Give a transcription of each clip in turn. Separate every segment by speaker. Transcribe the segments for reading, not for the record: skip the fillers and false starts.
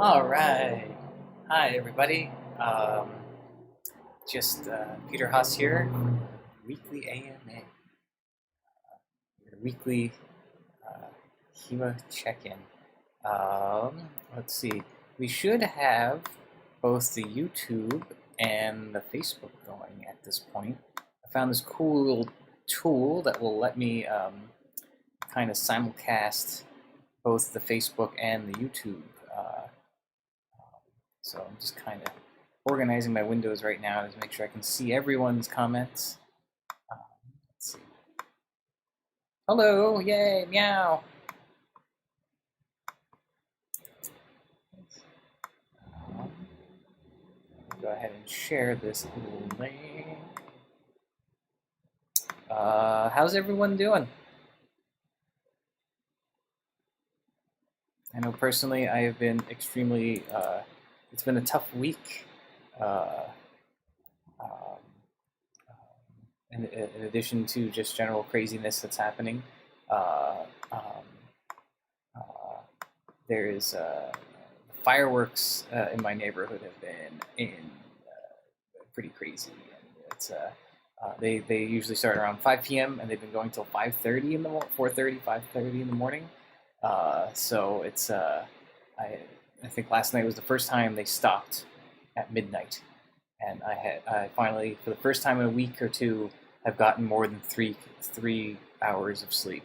Speaker 1: All right. Hi, everybody. Just Peter Haas here, weekly AMA, your weekly uh, HEMA check-in. Let's see. We should have both the YouTube and the Facebook going at this point. I found this cool little tool that will let me kind of simulcast both the Facebook and the YouTube. So I'm just kind of organizing my windows right now to make sure I can see everyone's comments. Let's see. Hello, yay, meow. Go ahead and share this little link. How's everyone doing? I know personally I have been extremely, it's been a tough week. Uh, um, in addition to just general craziness that's happening, uh, um, uh, there is fireworks in my neighborhood have been pretty crazy. And it's they usually start around 5 p.m. and they've been going till 5:30 in the 4:30, 5:30 in the morning. So it's I think last night was the first time they stopped at midnight, and I finally, for the first time in a week or two, have gotten more than three hours of sleep.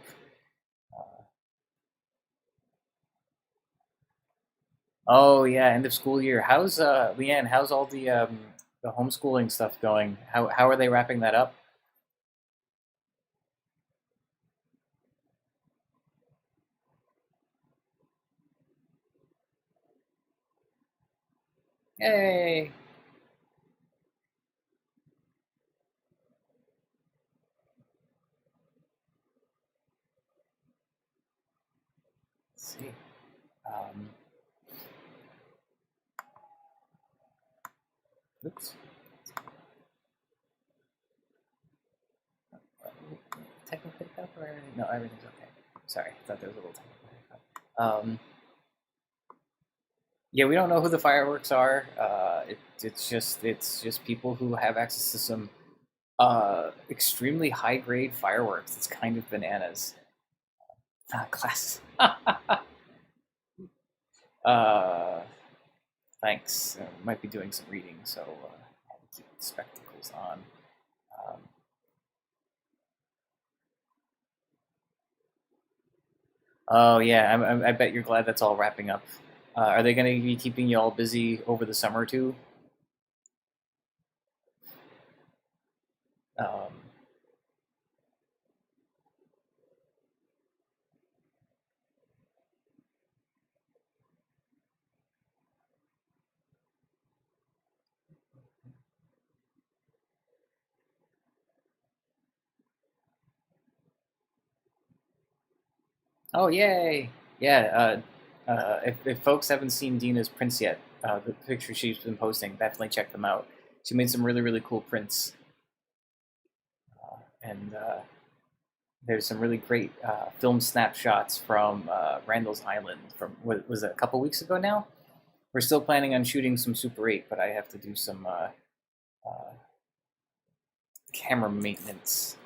Speaker 1: Oh yeah, end of school year. How's Leanne? How's all the homeschooling stuff going? How are they wrapping that up? Yay! Let's see. Um, Oops. Technical hiccup or no? Everything's okay. Sorry, I thought there was a little technical hiccup. Yeah, we don't know who the fireworks are. It's just people who have access to some extremely high grade fireworks. It's kind of bananas. Class. uh, Thanks. Might be doing some reading, so I'll keep the spectacles on. Um, oh yeah, I bet you're glad that's all wrapping up. Are they going to be keeping you all busy over the summer too? Um, oh yay! Yeah. If folks haven't seen Dina's prints yet, the pictures she's been posting, definitely check them out. She made some really cool prints, and there's some really great film snapshots from Randall's Island from what was it, a couple weeks ago now. We're still planning on shooting some Super 8, but I have to do some uh, camera maintenance.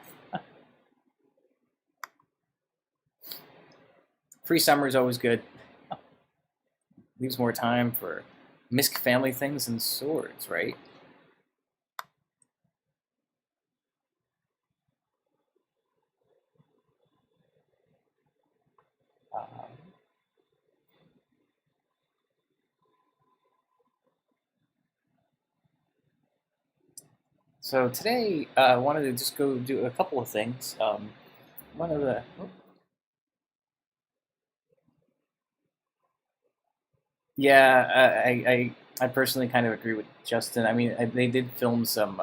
Speaker 1: Free summer is always good. Leaves more time for misc family things and swords, right? Um, so today, I wanted to just go do a couple of things. One of the Yeah, I personally kind of agree with Justin. I mean, they did film some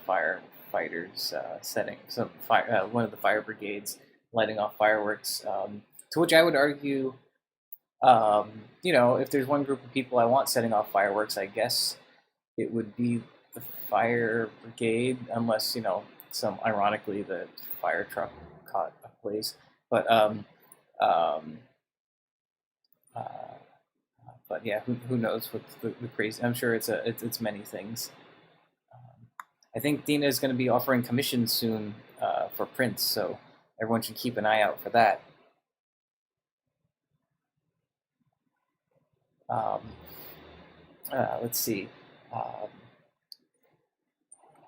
Speaker 1: firefighters setting some fire one of the fire brigades lighting off fireworks. To which I would argue, um, if there's one group of people I want setting off fireworks, I guess it would be the fire brigade, unless some ironically the fire truck caught a blaze. But um, but yeah, who knows what the crazy? I'm sure it's many things. I think Dina is going to be offering commissions soon for prints, so everyone should keep an eye out for that. Um, let's see. Um,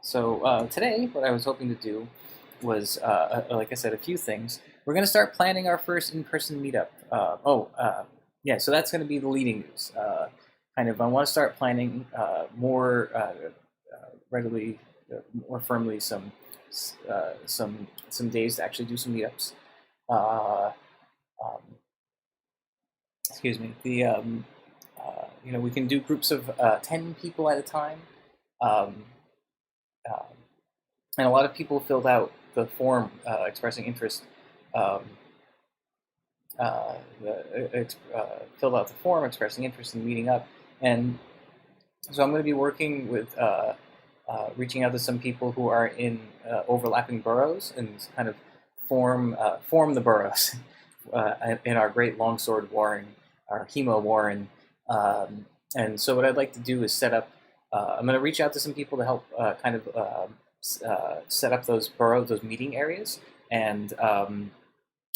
Speaker 1: so today, what I was hoping to do was, like I said, a few things. We're going to start planning our first in-person meetup. Yeah, so that's going to be the leading news. Kind of, I want to start planning more readily, more firmly, some days to actually do some meetups. Um, excuse me. We can do groups of 10 people at a time. Um, uh, and a lot of people filled out the form expressing interest. Um, Filled out the form expressing interest in meeting up, and so I'm going to be working with reaching out to some people who are in overlapping boroughs and kind of form the boroughs in our great longsword warren, our HEMA warren. And so what I'd like to do is set up. I'm going to reach out to some people to help set up those boroughs, those meeting areas, and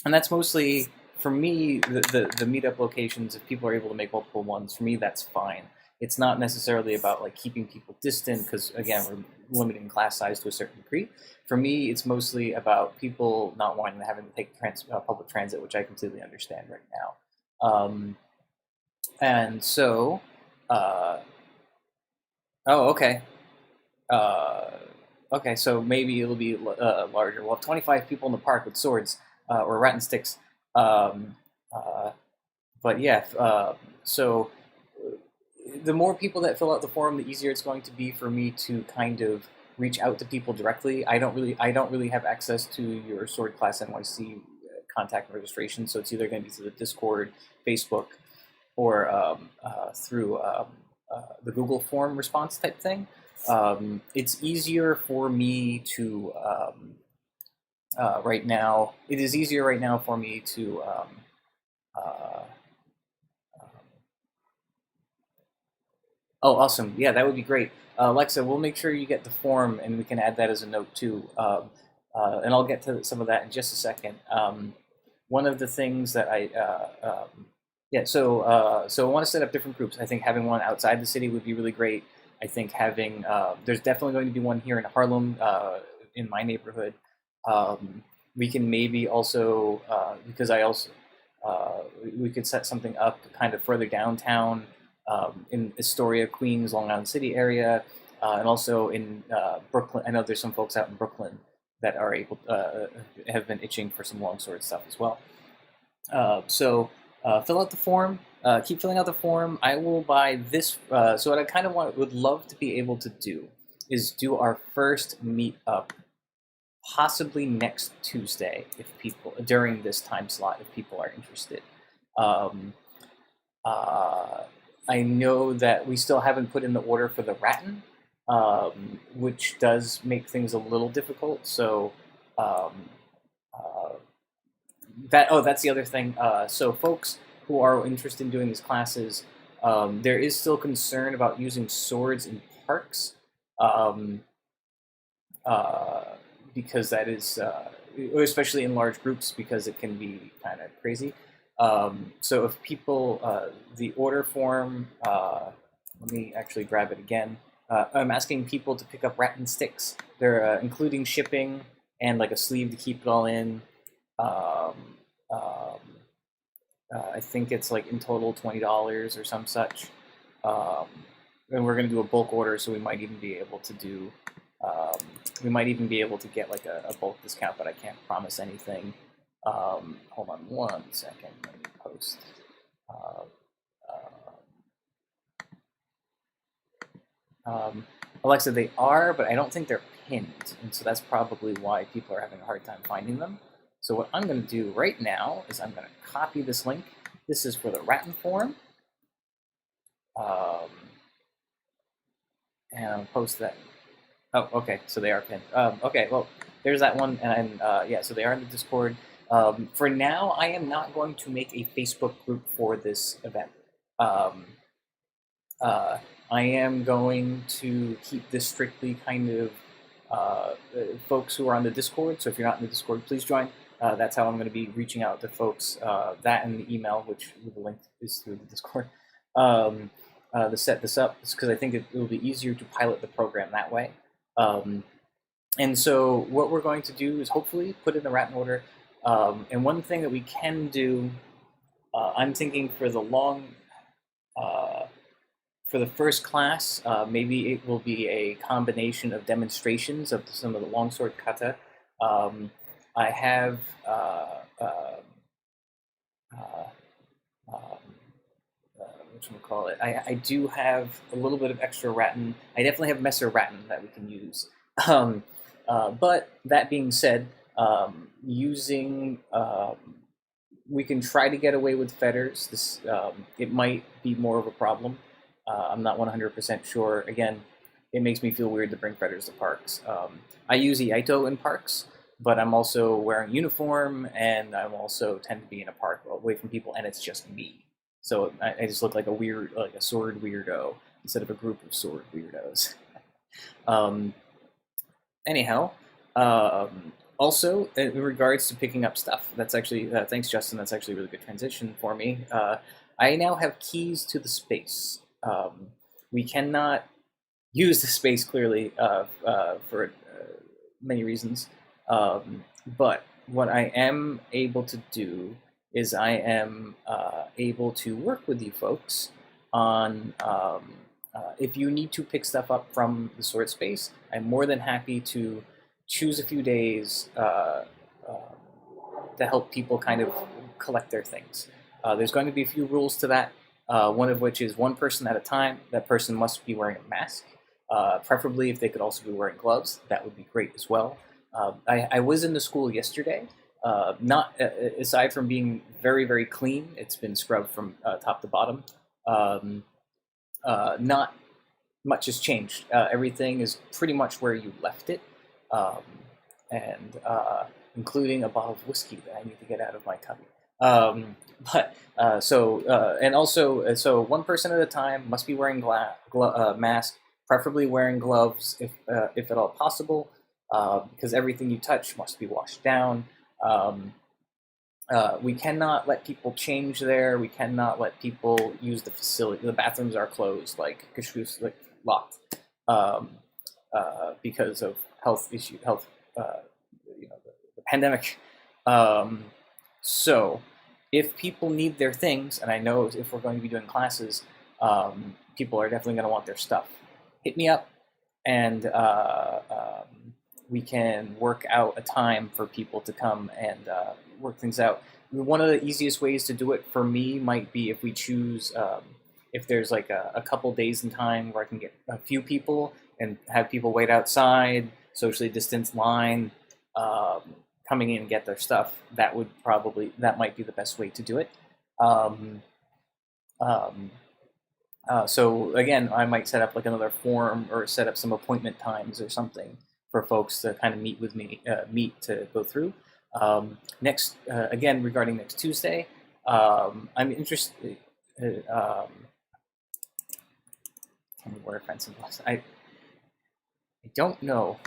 Speaker 1: that's mostly for me the meetup locations. If people are able to make multiple ones, for me that's fine. It's not necessarily about like keeping people distant because again we're limiting class size to a certain degree. For me, it's mostly about people not wanting to having to take public transit, which I completely understand right now. And so, oh, okay. Okay, so maybe it'll be larger. We'll have 25 people in the park with swords or rat and sticks. Um, uh, but yeah, so the more people that fill out the form, the easier it's going to be for me to kind of reach out to people directly. I don't really have access to your Sword Class NYC contact and registration, so it's either going to be through the Discord, Facebook, or through the Google form response type thing. It's easier for me to right now. It is easier right now for me to uh, oh, awesome. Yeah, that would be great. Alexa, we'll make sure you get the form and we can add that as a note too. And I'll get to some of that in just a second. One of the things that yeah, so I want to set up different groups. I think having one outside the city would be really great. I think having, there's definitely going to be one here in Harlem, in my neighborhood. We can maybe also, because we could set something up kind of further downtown in Astoria, Queens, Long Island City area, and also in Brooklyn. I know there's some folks out in Brooklyn that are able have been itching for some longsword stuff as well. So fill out the form. Keep filling out the form. I will buy this. So what I kind of would love to be able to do is do our first meetup, possibly next Tuesday, if people during this time slot, if people are interested. I know that we still haven't put in the order for the Ratten, which does make things a little difficult. So that's the other thing. So folks who are interested in doing these classes, there is still concern about using swords in parks, because that is, especially in large groups, because it can be kind of crazy. So if people, the order form, let me actually grab it again. I'm asking people to pick up rat and sticks. They're including shipping and like a sleeve to keep it all in. I think it's like in total $20 or some such. And we're going to do a bulk order, so we might even be able to do. We might even be able to get like a bulk discount, but I can't promise anything. Hold on 1 second. Let me post. Alexa, they are, but I don't think they're pinned, and so that's probably why people are having a hard time finding them. So what I'm going to do right now is I'm going to copy this link. This is for the Ratten form, and I'll post that. Oh, okay, so they are pinned. Okay, well, there's that one, and yeah, so they are in the Discord. For now, I am not going to make a Facebook group for this event. Um, I am going to keep this strictly kind of folks who are on the Discord. So if you're not in the Discord, please join. That's how I'm going to be reaching out to folks. That and the email, which the link is through the Discord, to set this up, because I think it will be easier to pilot the program that way. And so what we're going to do is hopefully put in the rat in order. And one thing that we can do, I'm thinking for the for the first class, maybe it will be a combination of demonstrations of some of the longsword kata. I have whatchamacallit, I do have a little bit of extra rattan. I definitely have messer rattan that we can use. But that being said, using we can try to get away with fetters. This it might be more of a problem. I'm not 100% sure. Again, it makes me feel weird to bring fetters to parks. I use Iaito in parks, but I'm also wearing uniform, and I'm also tend to be in a park away from people, and it's just me. So I just look like a weird, like a sword weirdo instead of a group of sword weirdos. Anyhow, also in regards to picking up stuff, that's actually thanks, Justin. That's actually a really good transition for me. I now have keys to the space. We cannot use the space clearly for many reasons, but what I am able to do is I am able to work with you folks on if you need to pick stuff up from the sword space. I'm more than happy to choose a few days to help people kind of collect their things. There's going to be a few rules to that. One of which is one person at a time. That person must be wearing a mask. Preferably, if they could also be wearing gloves, that would be great as well. I was in the school yesterday. Not aside from being very, very clean, it's been scrubbed from top to bottom. Not much has changed. Everything is pretty much where you left it, and including a bottle of whiskey that I need to get out of my cubby. So one person at a time must be wearing mask, preferably wearing gloves if at all possible, because everything you touch must be washed down. We cannot let people change there. We cannot let people use the facility. The bathrooms are closed, like locked, because of health issue, the pandemic. So if people need their things, and I know if we're going to be doing classes, people are definitely going to want their stuff. Hit me up, and we can work out a time for people to come and work things out. One of the easiest ways to do it for me might be if we choose, if there's like a couple days in time where I can get a few people and have people wait outside, socially distanced line, coming in and get their stuff. That might be the best way to do it. So again, I might set up like another forum or set up some appointment times or something for folks to kind of meet with me, to go through. Next, again, regarding next Tuesday, I'm interested. Tell me where offensive was. I don't know.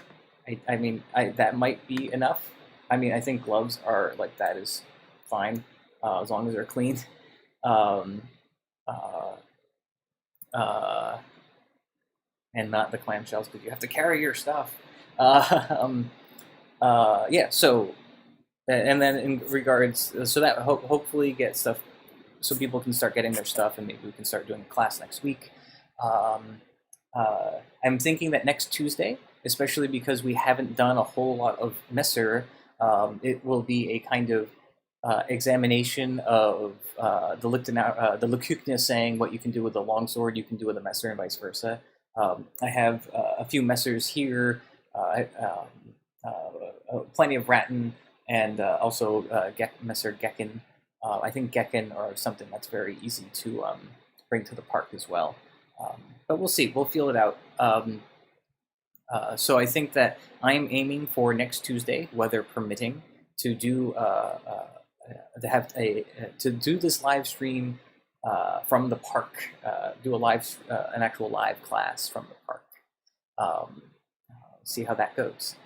Speaker 1: I mean, that might be enough. I mean, I think gloves are like that is fine as long as they're clean. And not the clamshells, because you have to carry your stuff. Yeah. So, and then in regards, so that hopefully get stuff, so people can start getting their stuff, and maybe we can start doing a class next week. I'm thinking that next Tuesday, especially because we haven't done a whole lot of Messer, it will be a kind of examination of the Lekukna saying what you can do with a longsword, you can do with a Messer, and vice versa. I have a few Messers here, plenty of Rattan, and also Messer Gekken. I think Gekken or something that's very easy to bring to the park as well. But we'll see. We'll feel it out. So I think that I'm aiming for next Tuesday, weather permitting, to do to do this live stream from the park. Do an actual live class from the park. Um, See how that goes,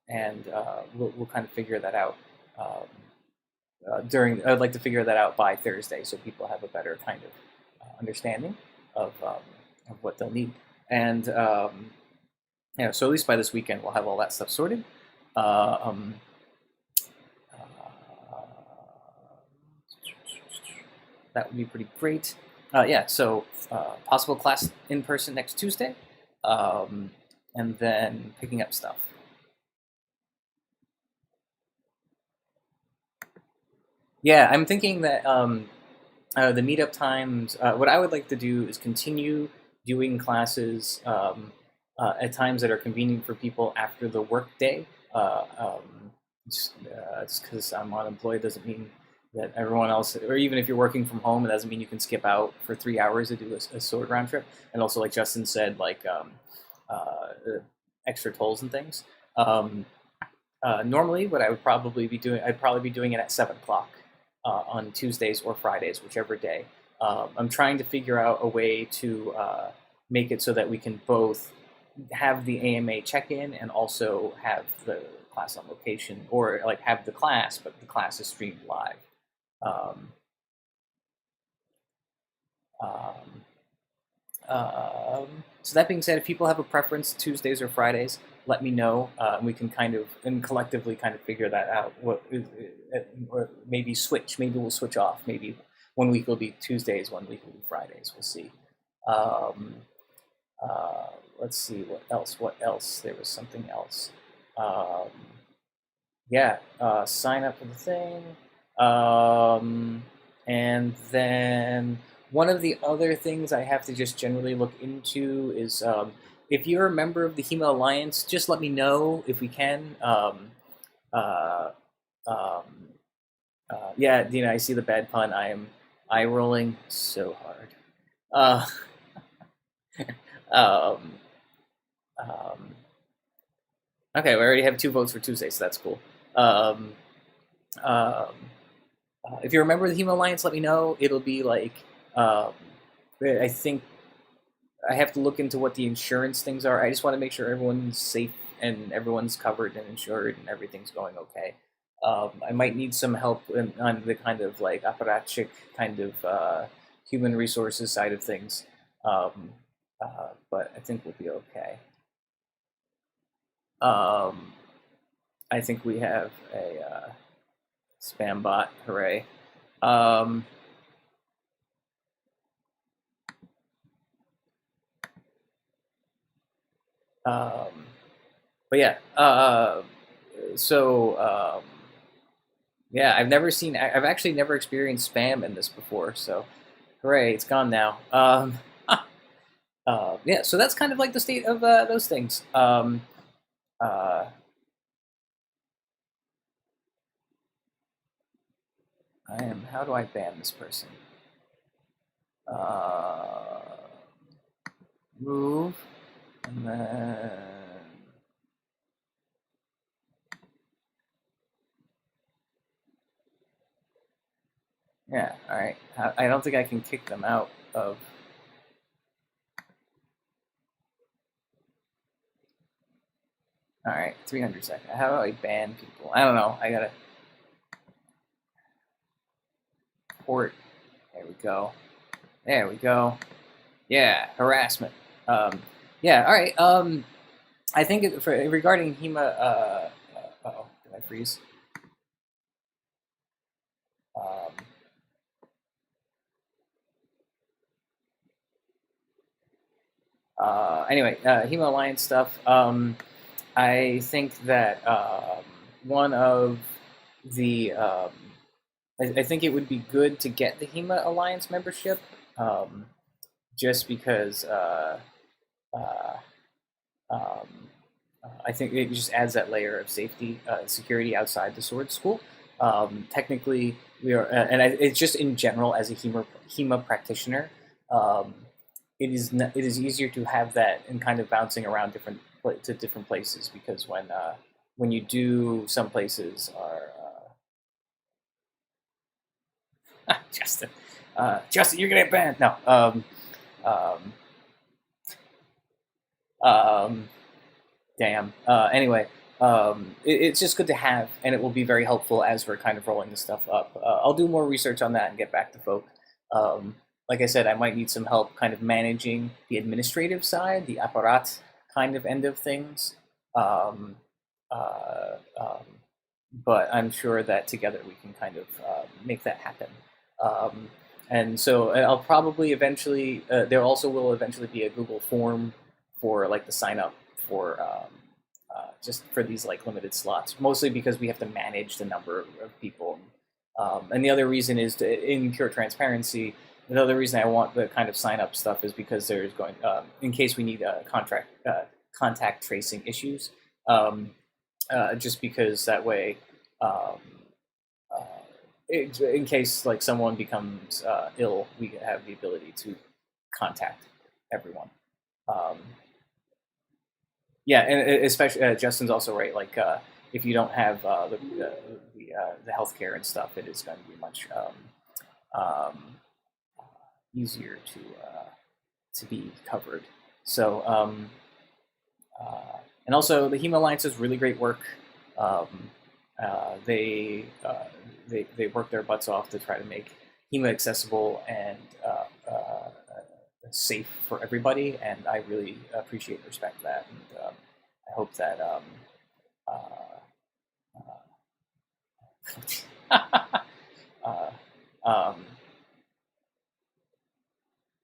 Speaker 1: and we'll kind of figure that out. I'd like to figure that out by Thursday, so people have a better kind of understanding of what they'll need. And so at least by this weekend, we'll have all that stuff sorted. That would be pretty great. So possible class in person next Tuesday, and then picking up stuff. Yeah, I'm thinking that the meetup times, what I would like to do is continue doing classes at times that are convenient for people after the workday. Just because I'm unemployed doesn't mean that everyone else, or even if you're working from home, it doesn't mean you can skip out for 3 hours to do a short round trip. And also, like Justin said, like extra tolls and things. Normally, what I would probably be doing, I'd probably be doing it at 7 o'clock on Tuesdays or Fridays, whichever day. I'm trying to figure out a way to make it so that we can both have the AMA check-in and also have the class on location, or like have the class, but the class is streamed live. So that being said, if people have a preference, Tuesdays or Fridays, let me know. We can kind of and collectively kind of figure that out. Or maybe switch. Maybe we'll switch off. Maybe 1 week will be Tuesdays, 1 week will be Fridays. We'll see. Let's see what else. What else? There was something else. Sign up for the thing. And then one of the other things I have to just generally look into is if you're a member of the HEMA Alliance, just let me know if we can. Dina, I see the bad pun. I am eye rolling so hard. Okay, we already have 2 votes for Tuesday, so that's cool. If you're a member of the HEMA Alliance, let me know. It'll be like, I think I have to look into what the insurance things are. I just want to make sure everyone's safe and everyone's covered and insured and everything's going okay. I might need some help on the kind of like apparatchik kind of human resources side of things, but I think we'll be okay. I think we have a spam bot. Hooray! But yeah, yeah, I've actually never experienced spam in this before, so hooray, it's gone now. Yeah, so that's kind of like the state of those things. How do I ban this person? Move, and then... Yeah, alright. I don't think I can kick them out of... Alright, 300 seconds. How do I ban people? I don't know. I gotta... Port. There we go. There we go. Yeah, harassment. Yeah, alright. I think regarding HEMA... uh-oh, did I freeze? Anyway, HEMA Alliance stuff. I think that one of the... I think it would be good to get the HEMA Alliance membership, just because I think it just adds that layer of safety, security outside the sword school. Technically, we are, it's just in general as a HEMA practitioner, it is easier to have that and kind of bouncing around to different places, because when when you do, some places are Justin. Justin, you're gonna get banned. No. Um, Damn. Anyway, it's just good to have, and it will be very helpful as we're kind of rolling this stuff up. I'll do more research on that and get back to folk. Like I said, I might need some help kind of managing the administrative side, the apparat kind of end of things. Um, uh, um, but I'm sure that together we can kind of make that happen. Um, and so I'll probably eventually, there also will eventually be a Google form for like the sign up for just for these like limited slots, mostly because we have to manage the number of people. And the other reason is in pure transparency. The other reason I want the kind of sign up stuff is because there's going, in case we need contact tracing issues, just because that way, um, in case like someone becomes ill, we have the ability to contact everyone. Um, yeah, and especially Justin's also right. Like if you don't have the healthcare and stuff, it is going to be much easier to be covered. So and also the HEMA Alliance does really great work. Um, they work their butts off to try to make HEMA accessible and safe for everybody, and I really appreciate and respect that. And I hope that um,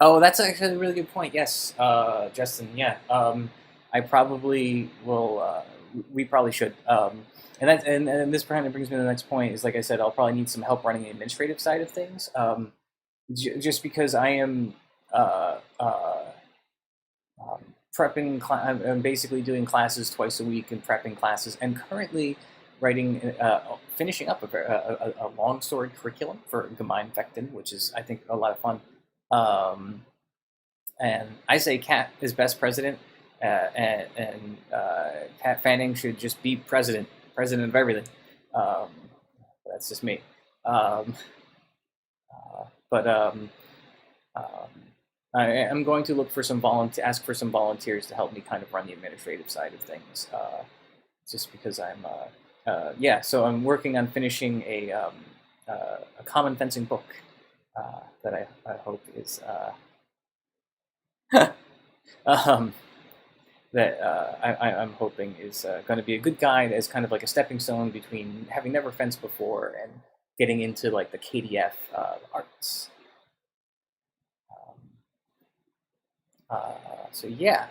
Speaker 1: oh, that's actually a really good point. Yes, Justin. Yeah, I probably will. We probably should. And this kind of brings me to the next point. Is like I said, I'll probably need some help running the administrative side of things. Just because I am prepping. I'm basically doing classes twice a week and prepping classes, and currently writing, finishing up a long story curriculum for Gemeinfechten, which is I think a lot of fun. And I say Kat is best president, and Kat Fanning should just be president of everything. That's just me. But I am going to look for ask for some volunteers to help me kind of run the administrative side of things. Just because I'm, yeah. So I'm working on finishing a common fencing book that I hope is that I'm hoping is going to be a good guide as kind of like a stepping stone between having never fenced before and getting into like the KDF arts. So yeah.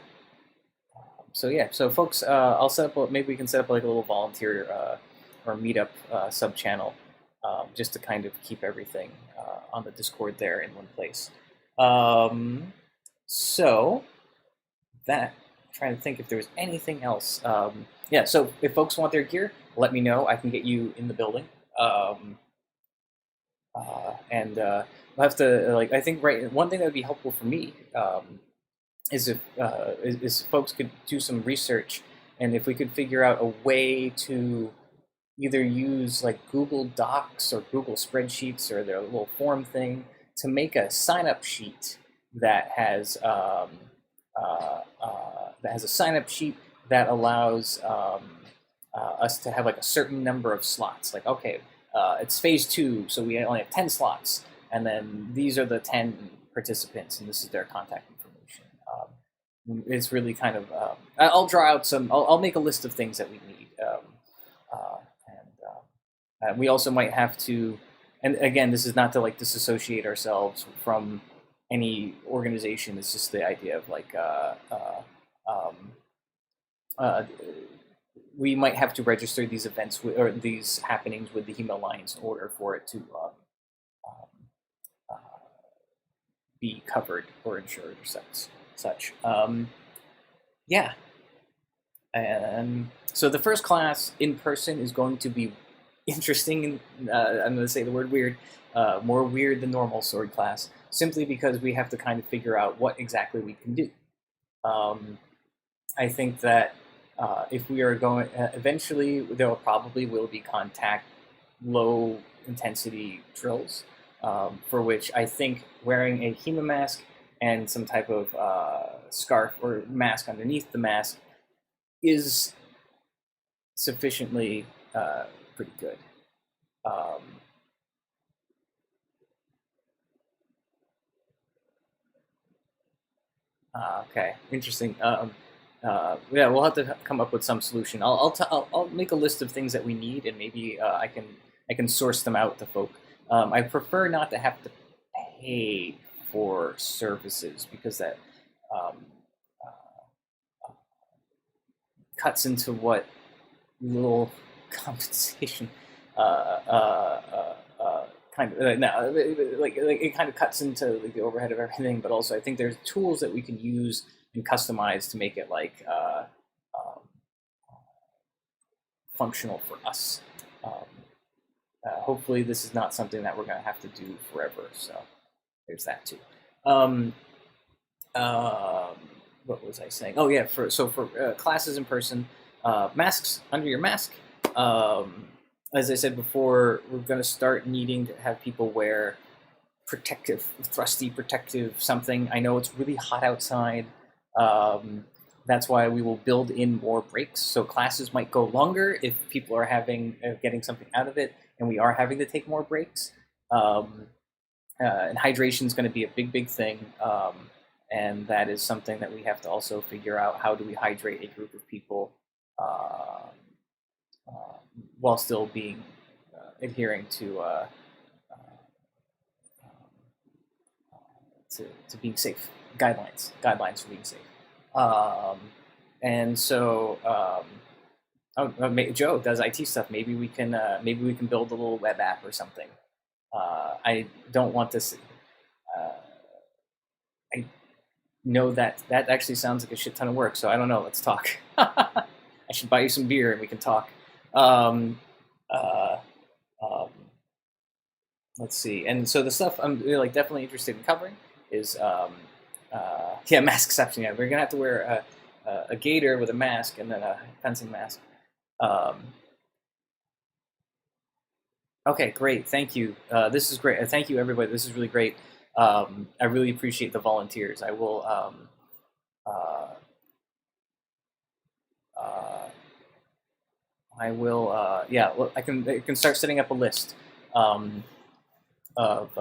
Speaker 1: So folks, I'll set up. Maybe we can set up like a little volunteer or meetup sub channel, just to kind of keep everything on the Discord there in one place. So that. Trying to think if there was anything else. Yeah. So if folks want their gear, let me know. I can get you in the building. And we'll have to like. I think one thing that would be helpful for me. Is if folks could do some research, and if we could figure out a way to either use like Google Docs or Google Spreadsheets or their little form thing to make a sign-up sheet that has a sign-up sheet that allows us to have like a certain number of slots. Like, okay, it's phase 2, so we only have 10 slots, and then these are the 10 participants, and this is their contact information. It's really kind of. I'll draw out some. I'll make a list of things that we need, and we also might have to. And again, this is not to like disassociate ourselves from any organization. It's just the idea of like we might have to register these events or these happenings with the HEMA Alliance in order for it to be covered or insured or such. Yeah. And so the first class in person is going to be interesting. I'm going to say the word weird, more weird than normal sword class, simply because we have to kind of figure out what exactly we can do. I think that If we are going, eventually there probably will be contact, low intensity drills, for which I think wearing a HEMA mask and some type of scarf or mask underneath the mask is sufficiently pretty good. Um, okay, interesting. Yeah, we'll have to come up with some solution. I'll make a list of things that we need, and maybe I can source them out to folk. I prefer not to have to pay for services because that um, cuts into what little compensation uh, uh, kind of no, like it kind of cuts into like the overhead of everything. But also, I think there's tools that we can use and customize to make it like um, functional for us. Um, hopefully, this is not something that we're going to have to do forever. So there's that too. Um, um, what was I saying? Oh yeah, for classes in person, masks under your mask. Um, as I said before, we're going to start needing to have people wear protective, thrusty protective something. I know it's really hot outside. That's why we will build in more breaks. So classes might go longer if people are having getting something out of it, and we are having to take more breaks. Um, and hydration is going to be a big thing. And that is something that we have to also figure out. How do we hydrate a group of people uh, uh, while still being adhering to being safe, guidelines for being safe. Um, and so Joe does IT stuff. Maybe we can build a little web app or something. I don't want this. Uh, I know that that actually sounds like a shit ton of work. So I don't know. Let's talk. I should buy you some beer and we can talk. Um, uh, um, let's see. And so the stuff I'm like definitely interested in covering is yeah, mask exception. Yeah, we're gonna have to wear a gaiter with a mask and then a fencing mask. Um, okay, great. Thank you. This is great. Thank you, everybody. This is really great. I really appreciate the volunteers. I will. Uh, uh, I will. Yeah, I can start setting up a list. Of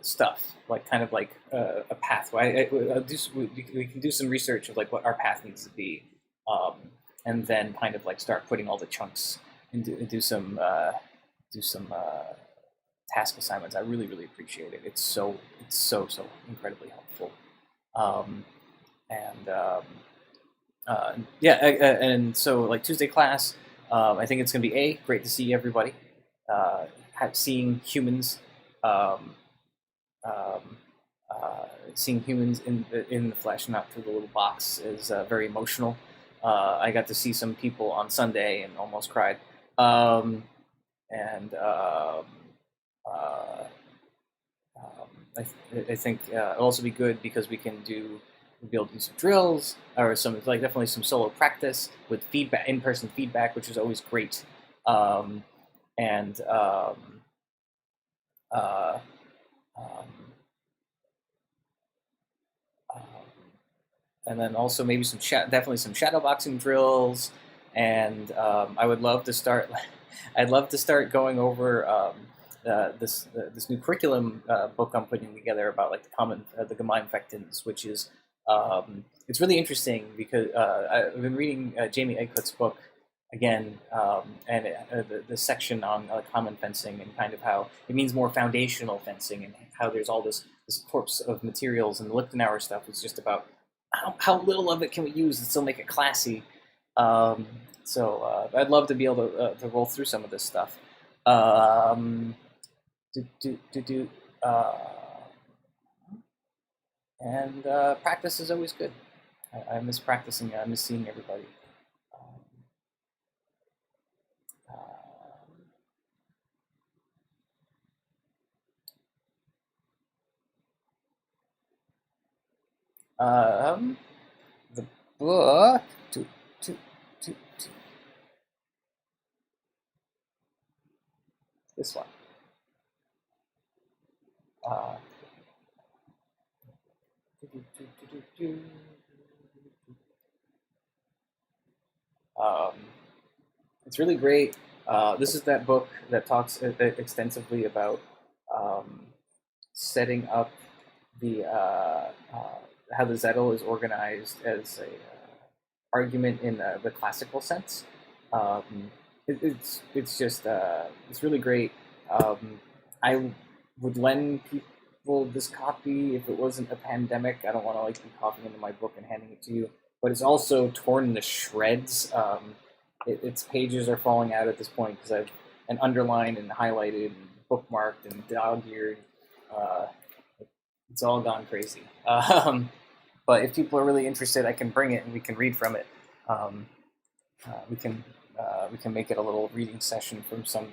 Speaker 1: stuff, like kind of like a pathway. We can do some research of like what our path needs to be, um, and then kind of like start putting all the chunks and do some task assignments. I really appreciate it. It's so incredibly helpful. Um, and yeah, and so like Tuesday class, I think it's gonna be great to see everybody, seeing humans, um, um, seeing humans in the flesh, not through the little box, is very emotional. I got to see some people on Sunday and almost cried, and uh, I think it'll also be good because we'll be able to do some drills or some like definitely some solo practice with feedback, in-person feedback, which is always great. Um, and uh, um, um, and then also maybe definitely some shadow boxing drills. And I would love to start. I'd love to start going over this new curriculum book I'm putting together about like the Gemeinfectins, which is it's really interesting because I've been reading Jamie Eggcott's book again, and the section on common fencing and kind of how it means more foundational fencing and how there's all this corpse of materials, and the Lichtenauer stuff is just about how little of it can we use and still make it classy. So I'd love to be able to roll through some of this stuff. Um, do, do, do, do, uh, and practice is always good. I miss practicing. I miss seeing everybody. Um, um, the book. To, to, This one. Uh, um, it's really great. This is that book that talks extensively about um, setting up the how the Zettel is organized as a argument in the classical sense. Um, it's just it's really great. I would lend people this copy if it wasn't a pandemic. I don't want to like be copying into my book and handing it to you, but it's also torn to shreds. Its pages are falling out at this point because I've and underlined and highlighted and bookmarked and dog-eared. Uh, it's all gone crazy. But if people are really interested, I can bring it and we can read from it. Um, we can make it a little reading session from some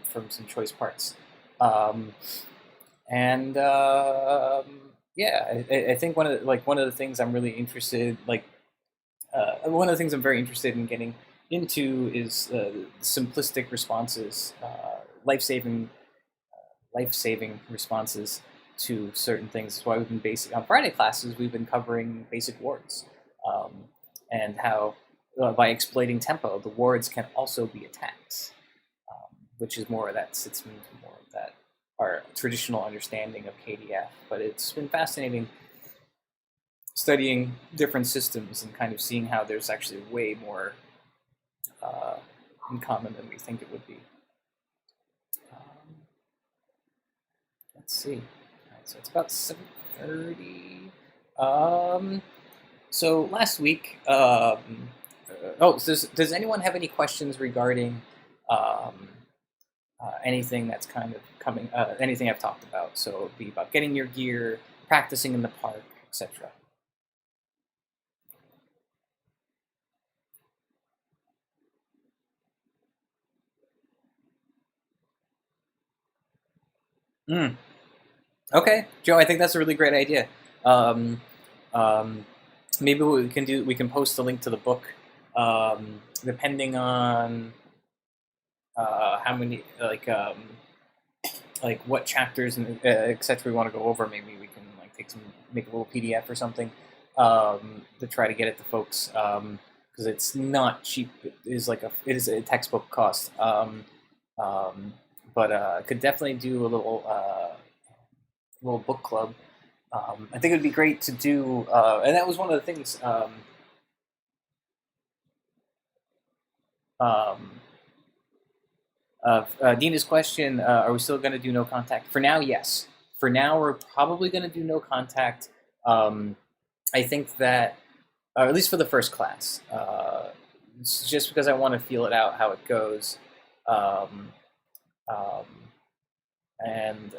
Speaker 1: choice parts. Um, and yeah, I think one of the things I'm really interested one of the things I'm very interested in getting into is simplistic responses, life-saving responses to certain things. That's why we've been on Friday classes. We've been covering basic wards, um, and how by exploiting tempo, the wards can also be attacks, which is more of that sits into more of that our traditional understanding of KDF. But it's been fascinating studying different systems and kind of seeing how there's actually way more in common than we think it would be. Let's see. All right, so it's about 7:30. So last week, does anyone have any questions regarding anything that's kind of coming, anything I've talked about? So it would be about getting your gear, practicing in the park, etc. Mm. Okay, Joe, I think that's a really great idea. Um, um, maybe what we can post a link to the book, depending on how many like what chapters and etc. we want to go over. Maybe we can like make a little PDF or something to try to get it to folks because it's not cheap. It is a textbook cost. But could definitely do a little book club. I think it would be great to do, and that was one of the things. Um, Dina's question: are we still going to do no contact? For now, yes. For now, we're probably going to do no contact. I think that, or at least for the first class, it's just because I want to feel it out how it goes, um, um, and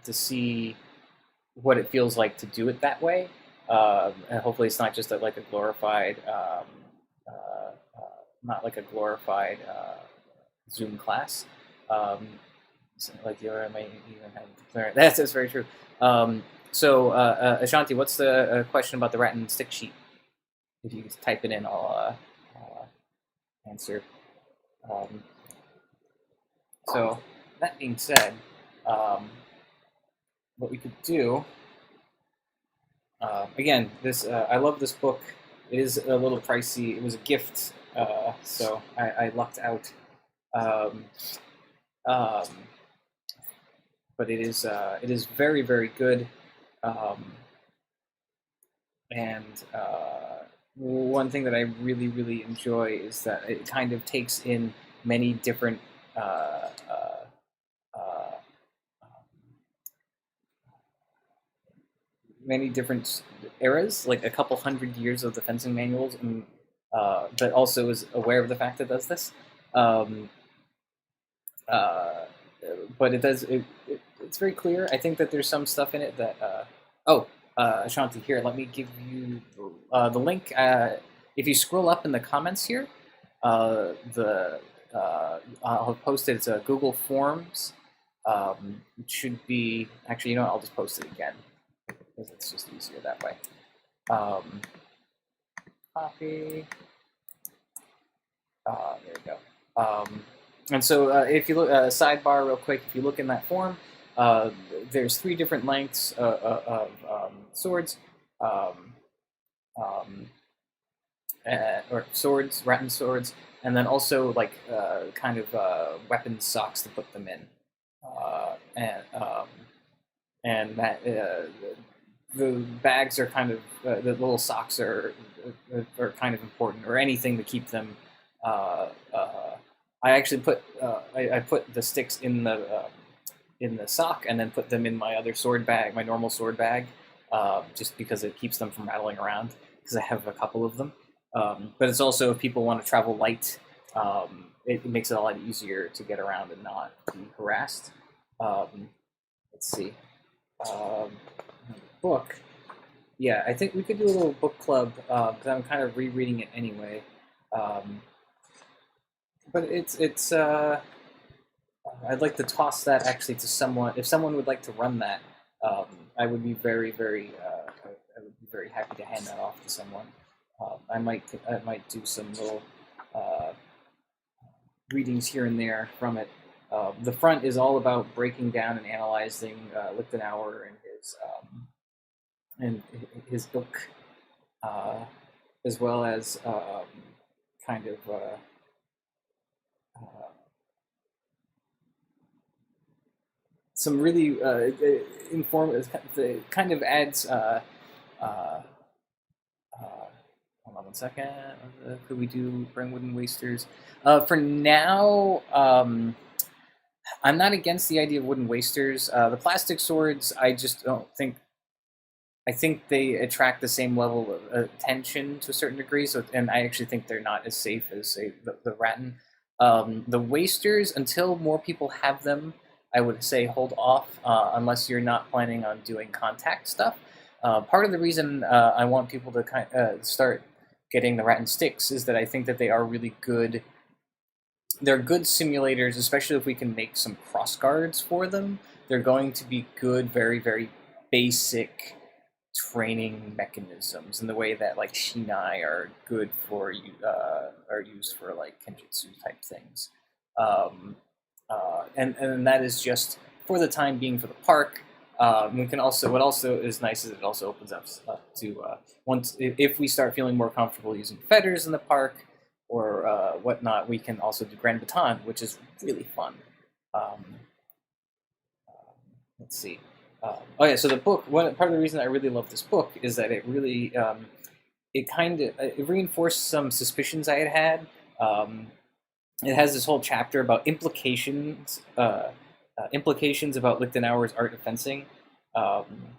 Speaker 1: to see what it feels like to do it that way. And hopefully, it's not just like a glorified, not like a glorified Zoom class. Um, like the other might even have that's very true. So Ashanti, what's the question about the rat and stick sheet? If you type it in, I'll answer. Um, so that being said, what we could do again, this I love this book. It is a little pricey. It was a gift, so I lucked out. Um, um, but it is very very good, and one thing that I really really enjoy is that it kind of takes in many different uh, uh, uh, many different eras, like a couple hundred years of the fencing manuals, and but also is aware of the fact that it does this. Um, uh, but it's very clear. I think that there's some stuff in it that Ashanti, here, let me give you the link. If you scroll up in the comments here, I'll have posted. It's a Google Forms. It should be actually. You know what, I'll just post it again because it's just easier that way. Copy. There we go. And so if you look, sidebar real quick, if you look in that form, uh, there's 3 different lengths of swords, um, um, or swords, rattan swords, and then also like kind of weapon socks to put them in, and that the bags are kind of the little socks are kind of important, or anything to keep them. Uh, uh, I actually put I put the sticks in the sock and then put them in my other sword bag, my normal sword bag, just because it keeps them from rattling around because I have a couple of them. But it's also if people want to travel light, it makes it a lot easier to get around and not be harassed. Let's see. Um, book. Yeah, I think we could do a little book club because I'm kind of rereading it anyway. Um, but it's I'd like to toss that actually to someone. If someone would like to run that, I would be I would be very happy to hand that off to someone. I might do some little uh, readings here and there from it. The front is all about breaking down and analyzing Lichtenauer and his book, uh, as well as kind of uh, some really informative. It kind of adds. Uh, Hold on one second. Could we do bring wooden wasters? For now, I'm not against the idea of wooden wasters. The plastic swords, I just don't think. I think they attract the same level of attention to a certain degree. So, and I actually think they're not as safe as say the rattan. The wasters, until more people have them, I would say hold off unless you're not planning on doing contact stuff. Part of the reason I want people to start getting the rattan sticks is that I think that they are really good. They're good simulators, especially if we can make some cross guards for them. They're going to be good, very, very basic training mechanisms in the way that like shinai are good for are used for like kenjutsu type things, and that is just for the time being for the park. We can also what also is nice is it also opens up to once if we start feeling more comfortable using feathers in the park or whatnot, we can also do grand baton, which is really fun. Um, let's see. Oh yeah, so the book. One part of the reason I really love this book is that it really it kind of it reinforced some suspicions I had had. It has this whole chapter about implications about Lichtenauer's art of fencing. Um,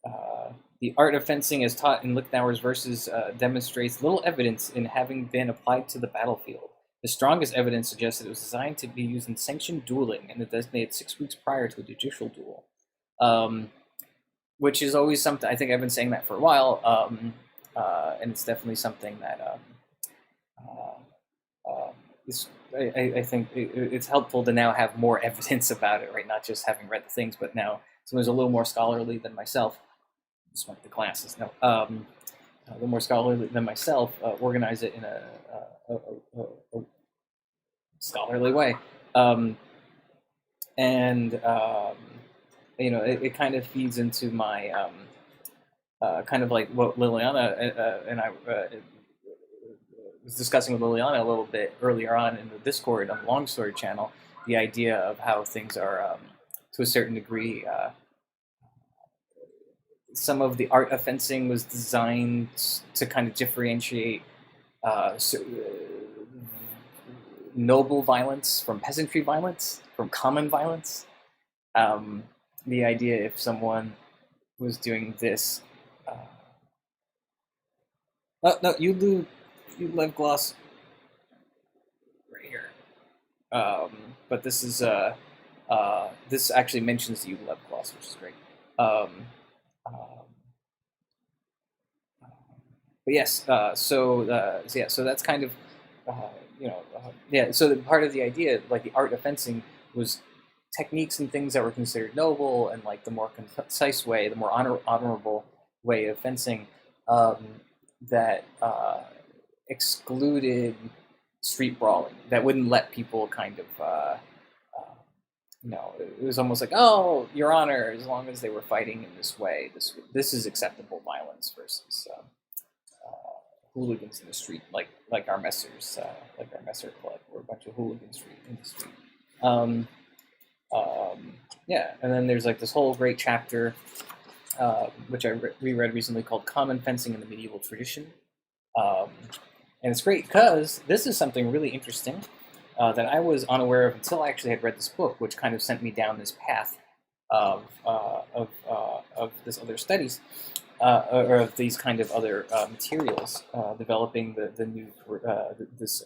Speaker 1: uh, the art of fencing, as taught in Lichtenauer's verses, demonstrates little evidence in having been applied to the battlefield. The strongest evidence suggests that it was designed to be used in sanctioned dueling and designated 6 weeks prior to a judicial duel, which is always something. I think I've been saying that for a while, and it's definitely something that is, I think it's helpful to now have more evidence about it, right? Not just having read the things, but now someone who's a little more scholarly than myself. Just want the glasses. No, a little more scholarly than myself, organize it in a scholarly way, and it kind of feeds into my kind of like what Liliana and I was discussing with Liliana a little bit earlier on in the Discord on the Long Story channel, the idea of how things are, to a certain degree, some of the art of fencing was designed to kind of differentiate noble violence from peasantry violence, from common violence. The idea if someone was doing this, oh no, you love gloss right here. But this is this actually mentions the love gloss, which is great. But yes, so yeah, so that's kind of yeah. So part of the idea, like the art of fencing, was techniques and things that were considered noble and like the more concise way, the more honorable way of fencing, that excluded street brawling, that wouldn't let people kind of it was almost like, oh, Your Honor, as long as they were fighting in this way, this is acceptable violence versus hooligans in the street, like our Messers, like our Messer Club, or a bunch of hooligans in the street. Yeah, and then there's like this whole great chapter, which I reread recently, called "Common Fencing in the Medieval Tradition," and it's great because this is something really interesting that I was unaware of until I actually had read this book, which kind of sent me down this path of this other studies, or of these kind of other materials, developing the new this.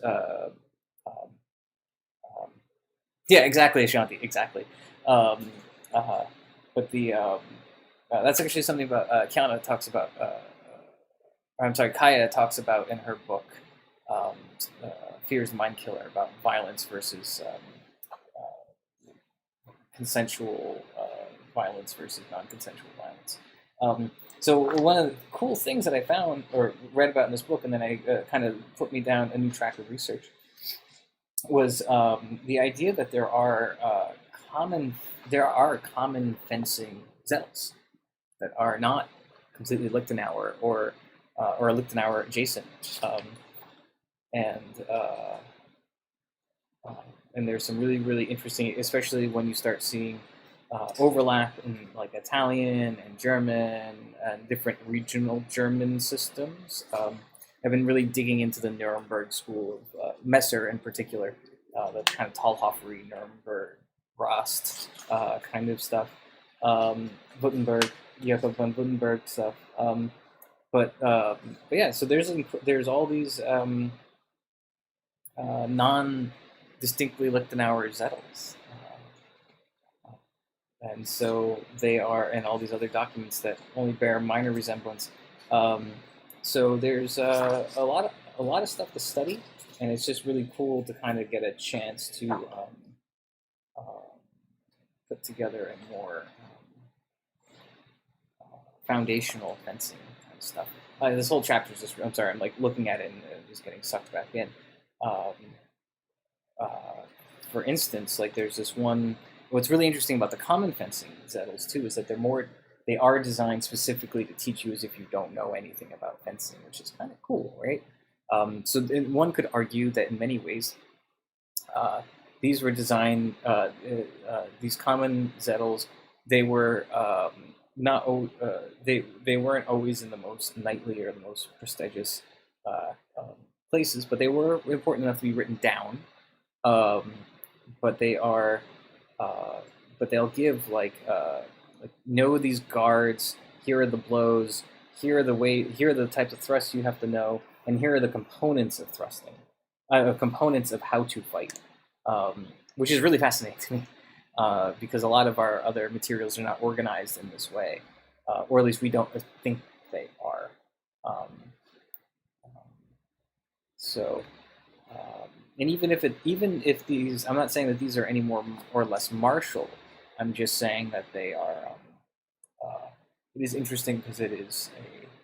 Speaker 1: Yeah, exactly, Ashanti, exactly. Um, uh, but that's actually something about Kiana talks about. I'm sorry, Kaya talks about in her book, um, uh, "Fear is the Mind Killer," about violence versus consensual violence versus non-consensual violence. So one of the cool things that I found or read about in this book, and then I kind of put me down a new track of research, was the idea that there are common fencing zettels that are not completely Lichtenauer or Lichtenauer adjacent, and uh, and there's some really interesting, especially when you start seeing overlap in like Italian and German and different regional German systems. I've been really digging into the Nuremberg school of Messer in particular, the kind of Talhoffery, Nuremberg, Rost kind of stuff, Wittenberg, Jakob von Wittenberg stuff. But yeah, so there's all these non-distinctly Lichtenauer zettels. And so they are, and all these other documents that only bear minor resemblance. So there's a lot of stuff to study, and it's just really cool to kind of get a chance to put together a more foundational fencing kind of stuff. This whole chapter is just, I'm sorry, I'm like looking at it and just getting sucked back in. For instance, like there's this one. What's really interesting about the common fencing zettels too is that they are designed specifically to teach you as if you don't know anything about fencing, which is kind of cool, right? So one could argue that in many ways, these were designed. These common zettels, they were not. They weren't always in the most knightly or the most prestigious places, but they were important enough to be written down. But they are, but they'll give like know these guards. Here are the blows. Here are the types of thrusts you have to know, and here are the components of thrusting, components of how to fight, which is really fascinating to me, because a lot of our other materials are not organized in this way, or at least we don't think they are. So. And even if these, I'm not saying that these are any more or less martial. I'm just saying that they are. It is interesting because it is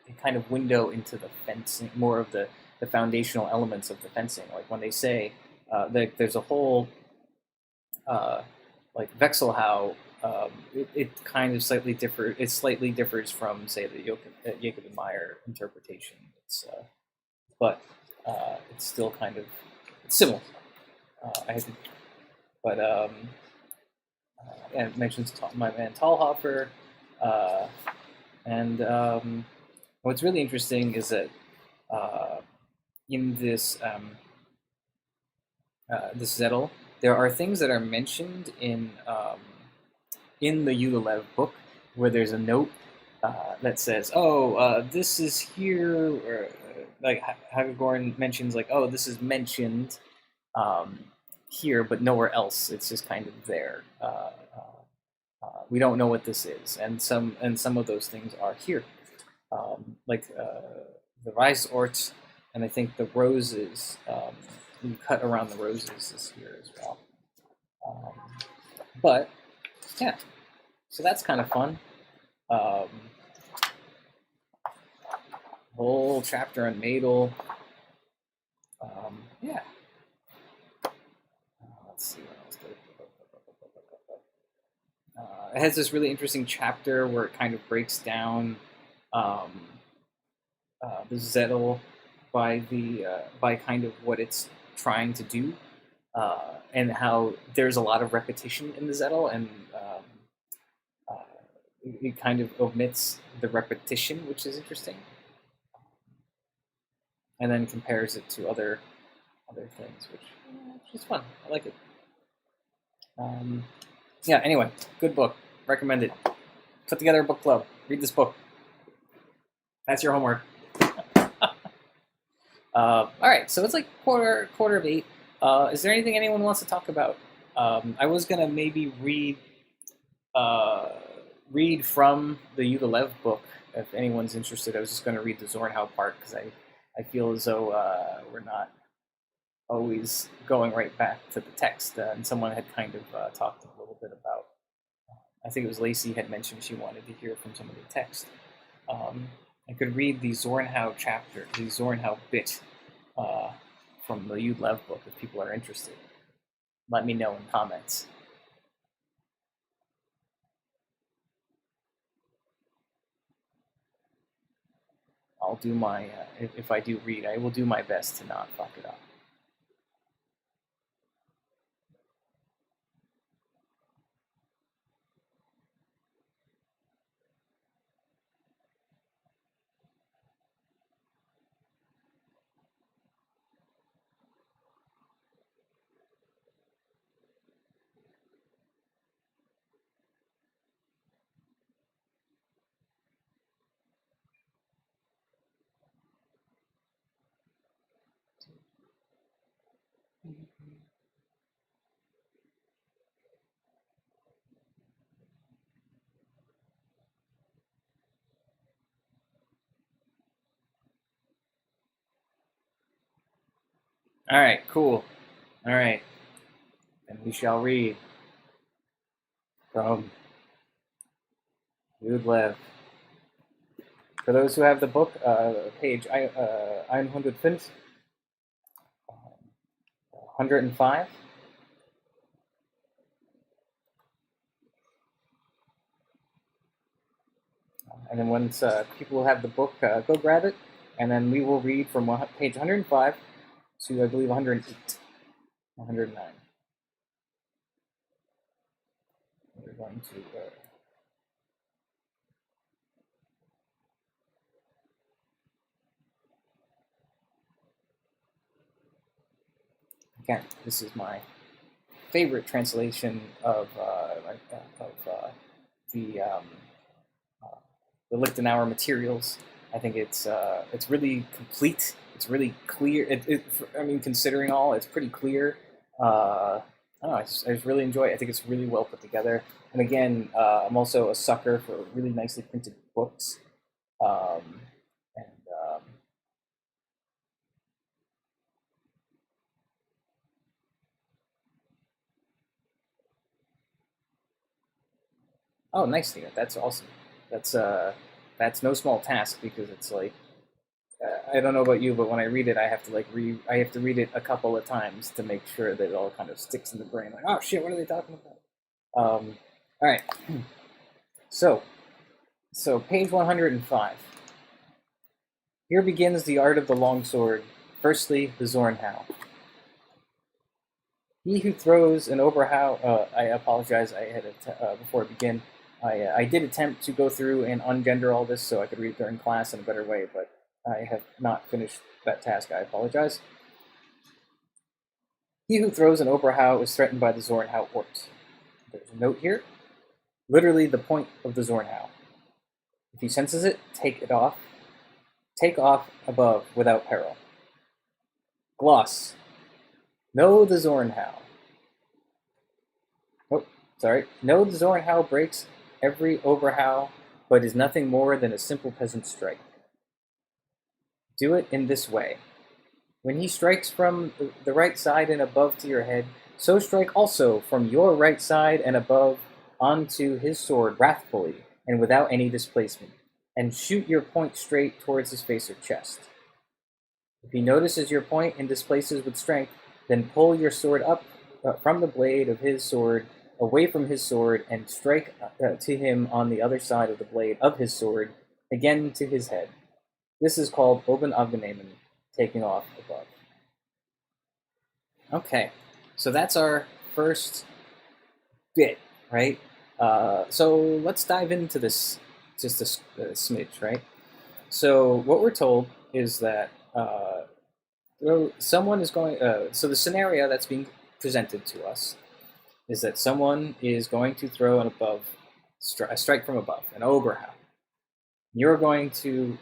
Speaker 1: a kind of window into the fencing, more of the foundational elements of the fencing. Like when they say there's a whole like Wechselhau, it kind of slightly differ. It slightly differs from say the Jacob and Meyer interpretation. But it's still kind of similar. I had to, but yeah, it mentions my man Talhofer, and what's really interesting is that in this this Zettel, there are things that are mentioned in the Udalev book where there's a note that says, "Oh, this is here," or like Hagagorn mentions, like, "Oh, this is mentioned here, but nowhere else. It's just kind of there. We don't know what this is," and some of those things are here, like the Reisort, and I think the roses. You cut around the roses is here as well. But yeah, so that's kind of fun. Whole chapter on Madel. Yeah, it has this really interesting chapter where it kind of breaks down um, the Zettel by kind of what it's trying to do, and how there's a lot of repetition in the Zettel, and uh, it kind of omits the repetition, which is interesting, and then compares it to other things, which is fun. I like it. Yeah. Anyway, good book. Recommend it. Put together a book club. Read this book. That's your homework. All right, so it's like quarter of 8. Is there anything anyone wants to talk about? I was gonna maybe read from the Udalev book if anyone's interested. I was just gonna read the Zornhau part because I feel as though we're not always going right back to the text. And someone had kind of talked a little bit about. I think it was Lacey had mentioned she wanted to hear from some of the text. I could read the Zornhau chapter, the Zornhau bit from the Udalev book if people are interested. Let me know in comments. I'll do my, if I do read, I will do my best to not fuck it up. All right, cool. All right, and we shall read from Udalev. For those who have the book, page 105, 105. And then once people have the book, go grab it, and then we will read from page 105 to, I believe, 108, 109. We're going to... again, this is my favorite translation of the Lichtenauer materials. I think it's really complete. It's really clear. I mean, considering all, it's pretty clear. I don't know. I just really enjoy it. I think it's really well put together. And again, I'm also a sucker for really nicely printed books. Oh, nice, Tina. That's awesome. That's no small task because it's like I don't know about you, but when I read it, I have to I have to read it a couple of times to make sure that it all kind of sticks in the brain. Like, oh shit, what are they talking about? All right. So page 105. Here begins the art of the longsword. Firstly, the Zornhau. He who throws an Oberhau. I apologize. I had before I begin. I did attempt to go through and ungender all this so I could read it during class in a better way, but I have not finished that task. I apologize. He who throws an Oberhau is threatened by the Zornhau Ort. There's a note here. Literally the point of the Zornhau. If he senses it, take it off. Take off above without peril. Gloss. Know the Zornhau. Oh, sorry. Know the Zornhau breaks every Oberhau, but is nothing more than a simple peasant strike. Do it in this way. When he strikes from the right side and above to your head, so strike also from your right side and above onto his sword wrathfully and without any displacement, and shoot your point straight towards his face or chest. If he notices your point and displaces with strength, then pull your sword up from the blade of his sword away from his sword and strike to him on the other side of the blade of his sword, again to his head. This is called Oben Avgenehmen, taking off above. Okay, so that's our first bit, right? So let's dive into this just a smidge, right? So what we're told is that someone is going. So the scenario that's being presented to us is that someone is going to throw a strike from above, an Oberhau. You're going to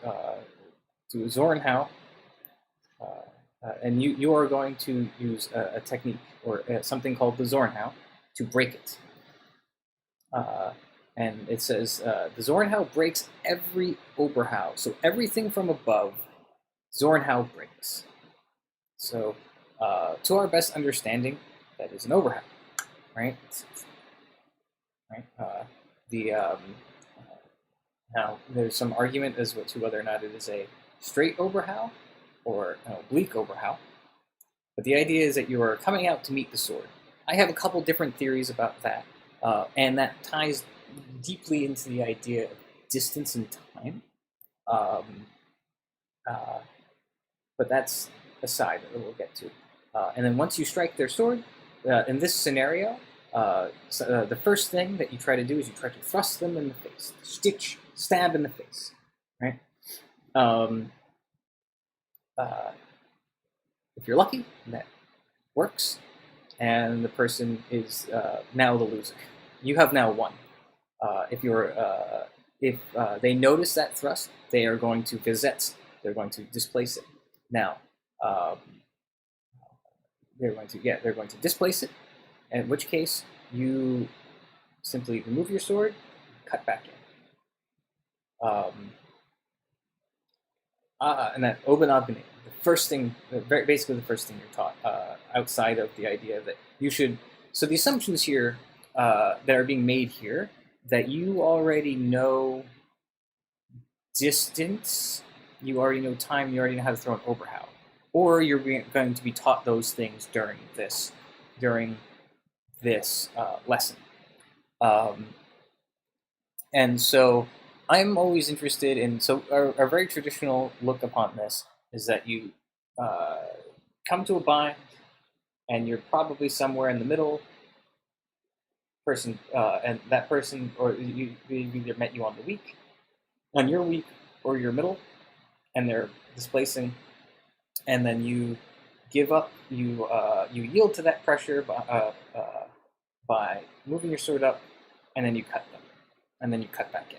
Speaker 1: do Zornhau, and you are going to use a technique or something called the Zornhau to break it. And it says the Zornhau breaks every Oberhau, so everything from above, Zornhau breaks. So, to our best understanding, that is an Oberhau, right? Right. Now there's some argument as to whether or not it is a straight Oberhau or an oblique Oberhau, but the idea is that you are coming out to meet the sword. I have a couple different theories about that, and that ties deeply into the idea of distance and time. But that's a side that we'll get to. And then once you strike their sword, in this scenario, the first thing that you try to do is you try to thrust them in the face, stab in the face, right? If you're lucky, that works, and the person is now the loser. You have now won. If they notice that thrust, they are going to gazette. They're going to displace it. Now, they're going to displace it. In which case, you simply remove your sword, cut back in. And that Oben Abgenehmen, basically the first thing you're taught, outside of the idea that you should. So the assumptions here that are being made here, that you already know distance, you already know time, you already know how to throw an Oberhau, or you're going to be taught those things during this lesson. And so I'm always interested in, so our very traditional look upon this is that you come to a bind, and you're probably somewhere in the middle person, and that person, or you either met you on your weak or your middle, and they're displacing, and then you give up, you yield to that pressure by moving your sword up, and then you cut them, and then you cut back in.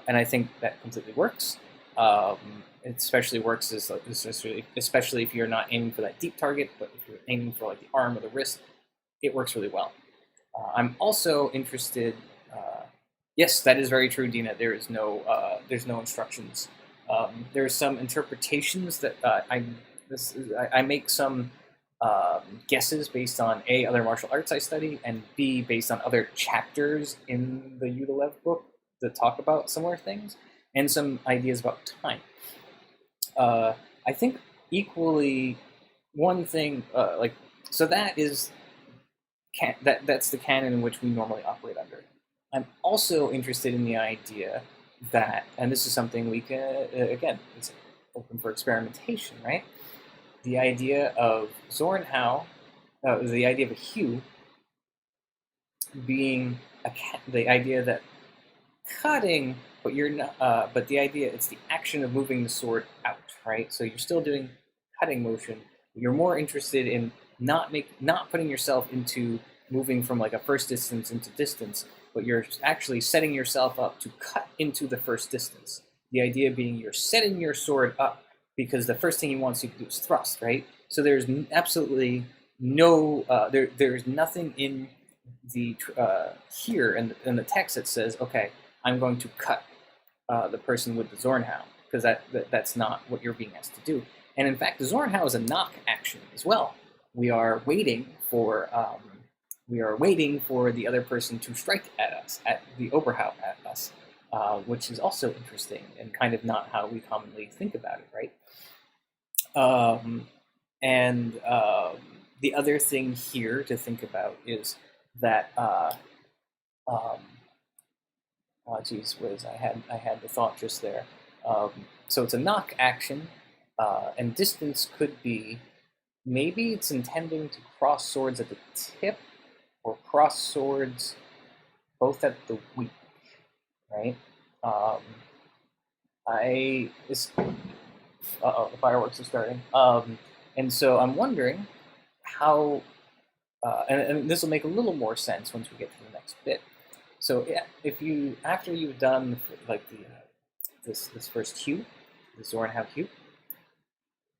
Speaker 1: And I think that completely works. It especially works especially if you're not aiming for that deep target, but if you're aiming for like the arm or the wrist, it works really well. I'm also interested. Yes, that is very true, Dina. There's no instructions. There's some interpretations that I make some guesses based on A, other martial arts I study, and B, based on other chapters in the Yudolev book that talk about similar things, and some ideas about time. I think equally one thing, so that is that's the canon in which we normally operate under. I'm also interested in the idea that, and this is something we can, again, it's open for experimentation, right? The idea of Zornhau, the idea of a hue being the idea that cutting, but you're not, but the idea, it's the action of moving the sword out, right? So you're still doing cutting motion. You're more interested in not putting yourself into moving from like a first distance into distance, but you're actually setting yourself up to cut into the first distance. The idea being you're setting your sword up because the first thing he wants you to do is thrust, right? So there's absolutely no, there's nothing in the here in the text that says, okay, I'm going to cut the person with the Zornhau, because that's not what you're being asked to do. And in fact, the Zornhau is a knock action as well. We are waiting for the other person to strike at us, at the Oberhau at us, which is also interesting and kind of not how we commonly think about it, right? The other thing here to think about is that um, oh geez, I had the thought just there. Um, so it's a knock action, and distance could be maybe it's intending to cross swords at the tip or cross swords both at the weak, right? Um, I this Uh-oh, the fireworks are starting. And so I'm wondering how, and this will make a little more sense once we get to the next bit. So yeah, if you after you've done like the this first cue, the Zornhau cue,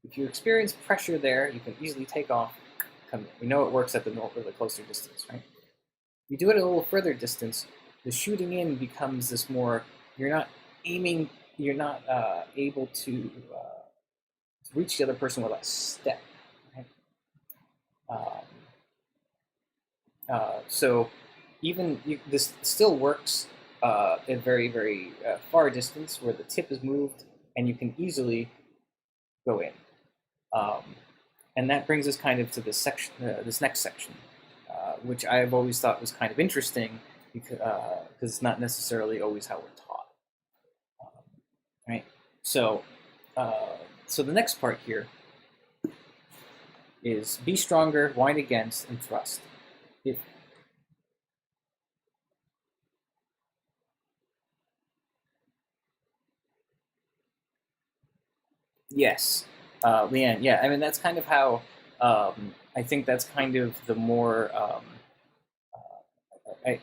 Speaker 1: if you experience pressure there, you can easily take off. Come, we know it works at the closer distance, right? You do it at a little further distance, the shooting in becomes this more. You're not aiming. You're not able to reach the other person with a step. Right? Um, so even this still works at very far distance where the tip is moved and you can easily go in. Um, and that brings us kind of to this section, this next section, which I've always thought was kind of interesting because it's not necessarily always how we're taught. Right. So, so the next part here is be stronger, wind against, and thrust. If Yes, Leanne. Yeah, I mean that's kind of how I think that's kind of the more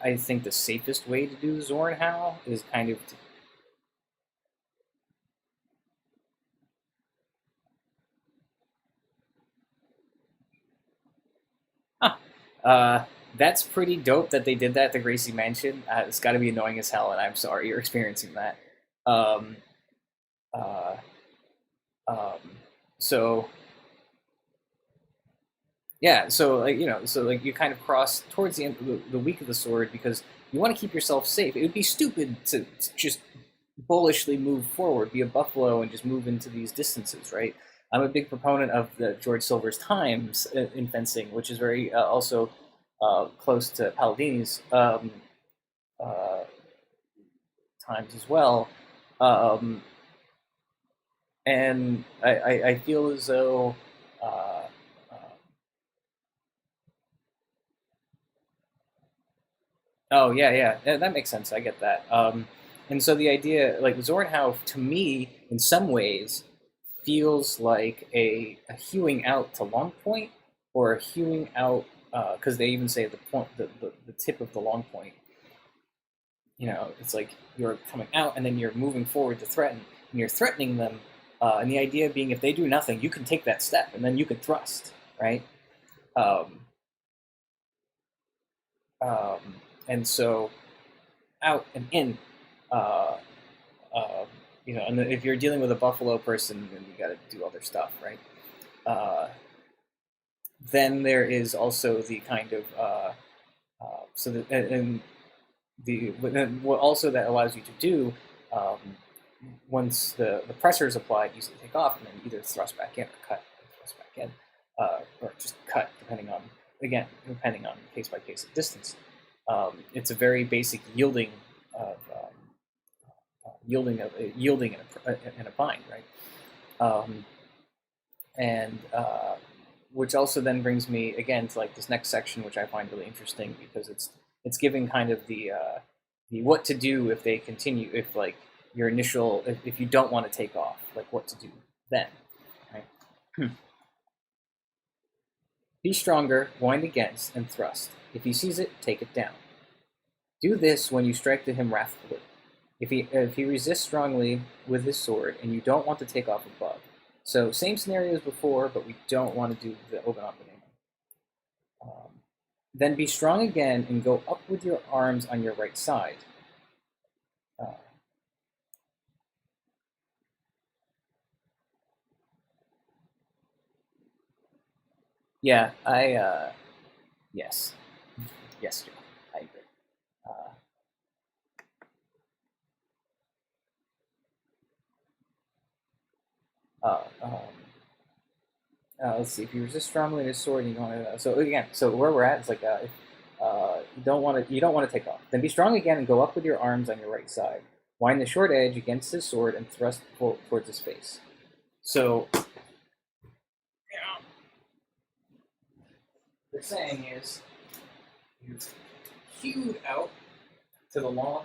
Speaker 1: I think the safest way to do Zornhau is kind of huh, that's pretty dope that they did that at the Gracie Mansion. It's got to be annoying as hell, and I'm sorry you're experiencing that. Um, uh, um, so yeah, so like so like you kind of cross towards the end, the weak of the sword because you want to keep yourself safe. It would be stupid to just bullishly move forward, be a buffalo, and just move into these distances, right? I'm a big proponent of the George Silver's times in fencing, which is very also close to Paladini's uh, times as well. Um, and I feel as though uh, oh yeah, that makes sense. I get that. And so the idea, like Zornhau, to me, in some ways, feels like a hewing out to long point or a hewing out because they even say the point, the tip of the long point. It's like you're coming out and then you're moving forward to threaten, and you're threatening them. And the idea being, if they do nothing, you can take that step, and then you can thrust, right? Um, um, and so out and in. Uh, uh, and if you're dealing with a buffalo person, then you got to do other stuff, right? Uh, then there is also the kind of so that and what also that allows you to do um, once the pressure is applied, you take off and then either thrust back in or cut, thrust back in, or just cut depending on case by case of distance. It's a very basic yielding of yielding in a bind, right? Um, and which also then brings me again to like this next section, which I find really interesting because it's giving kind of the what to do if they continue, if like your initial, if you don't want to take off, like what to do then, right? Be stronger, wind against, and thrust. If he sees it, take it down. Do this when you strike at him wrathfully. If he resists strongly with his sword, and you don't want to take off above. So same scenario as before, but we don't want to do the open up then be strong again and go up with your arms on your right side. Uh, yeah, yes, yes, Joe, I agree. Uh, uh, um, let's see. If you resist strongly with his sword, you want to. So again, so where we're at is like you don't want to take off. Then be strong again and go up with your arms on your right side. Wind the short edge against his sword and thrust towards his face. So, they're saying is you've hewed out to the long,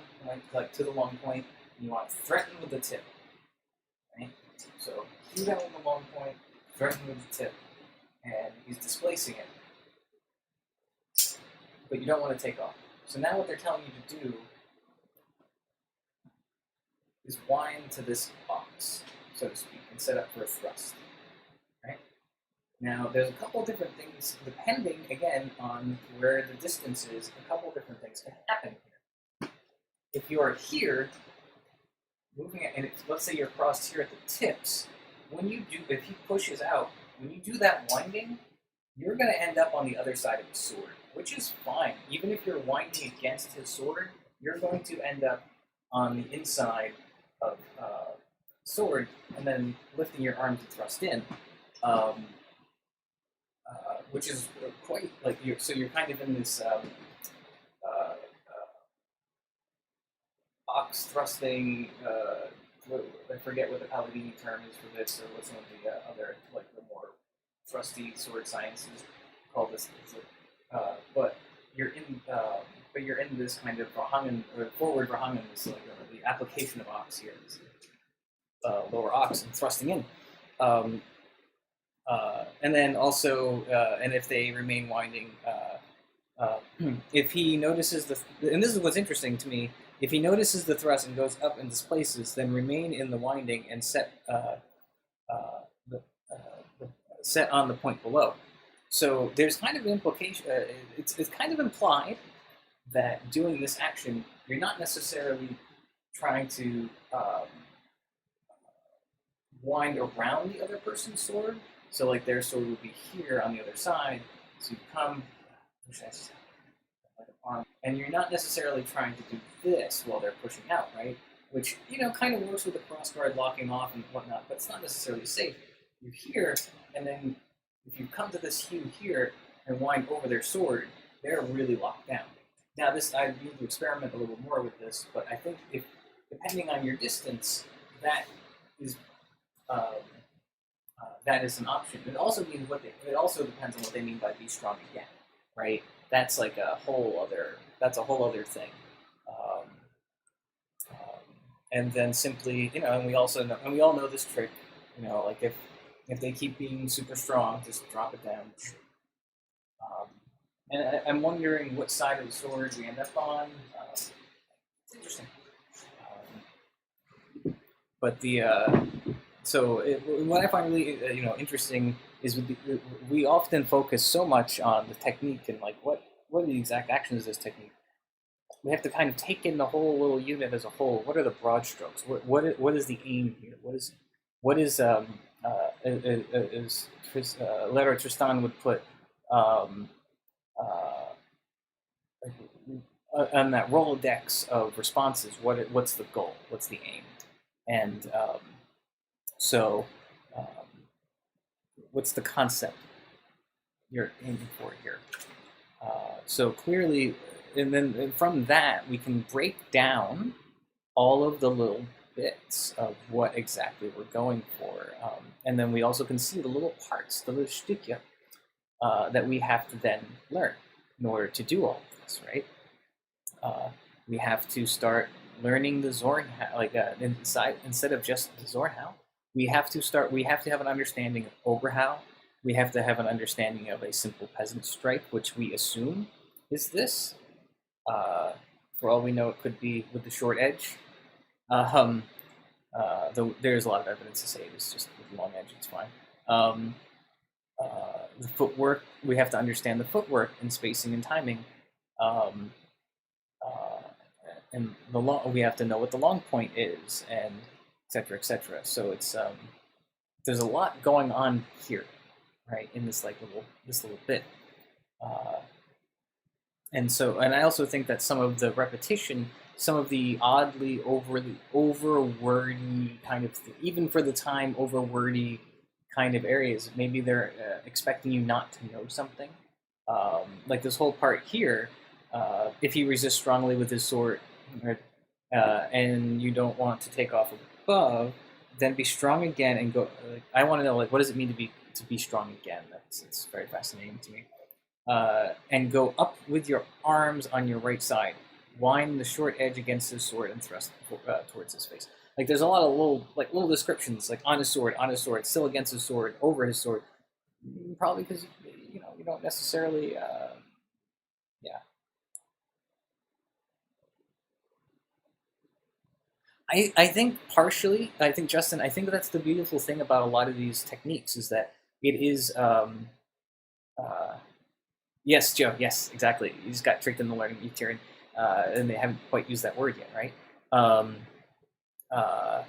Speaker 1: like to the long point, and you want to threaten with the tip. Right? So hewed out with the long point, threaten with the tip, and he's displacing it. But you don't want to take off. So now what they're telling you to do is wind to this box, so to speak, and set up for a thrust. Right? Now, there's a couple different things, depending, again, on where the distance is, a couple different things can happen here. If you are here, moving it, and let's say you're crossed here at the tips, if he pushes out, when you do that winding, you're going to end up on the other side of the sword, which is fine. Even if you're winding against his sword, you're going to end up on the inside of sword, and then lifting your arm to thrust in, which is quite like so you're kind of in this box thrusting. I forget what the Paladini term is for this, or what some of the other like the more thrusty sword sciences call this. But you're in this kind of Verhangen, or forward Verhangen, this like the application of ox here, this, lower ox and thrusting in. And then also, and if they remain winding, if he notices and this is what's interesting to me, if he notices the thrust and goes up and displaces, then remain in the winding and set set on the point below. So there's kind of an implication, it's kind of implied that doing this action, you're not necessarily trying to wind around the other person's sword. So like their sword would be here on the other side. So you come, and you're not necessarily trying to do this while they're pushing out, right? Which, kind of works with the crossguard locking off and whatnot, but it's not necessarily safe. You're here, and then if you come to this hew here and wind over their sword, they're really locked down. Now, I need to experiment a little more with this, but I think if, depending on your distance, that is an option. It also means it also depends on what they mean by be strong again, right? That's like a whole other thing. And then simply, and we all know this trick, like if they keep being super strong, just drop it down. And I'm wondering what side of the sword we end up on. It's interesting. But what I find really interesting is we often focus so much on the technique and like what are the exact actions of this technique. We have to kind of take in the whole little unit as a whole. What are the broad strokes? What is the aim here? What is Leroy Tristan would put on that Rolodex of responses? What's the goal? What's the aim? And what's the concept you're aiming for here? So clearly, and from that, we can break down all of the little bits of what exactly we're going for. And then we also can see the little parts, the little shtikia, that we have to then learn in order to do all of this, right? We have to start learning the Zornhau, instead of just the Zornhau. We have to have an understanding of Oberhau. We have to have an understanding of a simple peasant strike, which we assume is this. For all we know, it could be with the short edge. Though there's a lot of evidence to say it's just with the long edge, it's fine. The footwork, we have to understand the footwork and spacing and timing. And we have to know what the long point is, and et cetera, et cetera. So it's there's a lot going on here, right, in this little bit. And I also think that some of the repetition, some of the oddly over wordy kind of, even for the time, over wordy kind of areas, maybe they're expecting you not to know something. Like this whole part here, if he resists strongly with his sword, right, and you don't want to take off above, then be strong again and go. I want to know, like, what does it mean to be strong again? It's very fascinating to me. And go up with your arms on your right side. Wind the short edge against his sword and thrust towards his face. Like there's a lot of little descriptions, like on his sword, still against his sword, over his sword. Probably because you don't necessarily yeah. I think partially. I think Justin. I think that's the beautiful thing about a lot of these techniques is that it is. Uh, yes, Joe. Yes, exactly. You just got tricked into learning Ethereum, and they haven't quite used that word yet, right? Um, uh,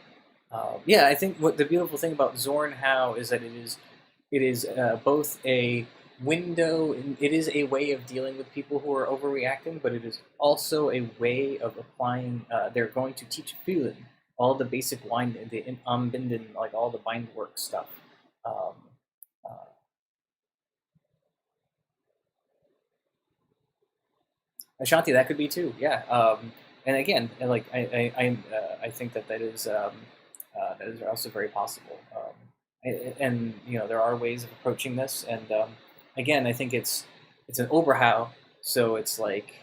Speaker 1: yeah, I think what the beautiful thing about Zornhao is that it is both a window. It is a way of dealing with people who are overreacting, but it is also a way of applying. They're going to teach Phelan all the basic wind, the Anbinden, like all the bind work stuff. Um, uh, Ashanti, that could be too. Yeah. And again, like I think that is also very possible. And there are ways of approaching this. And again, I think it's an Oberhau, so it's like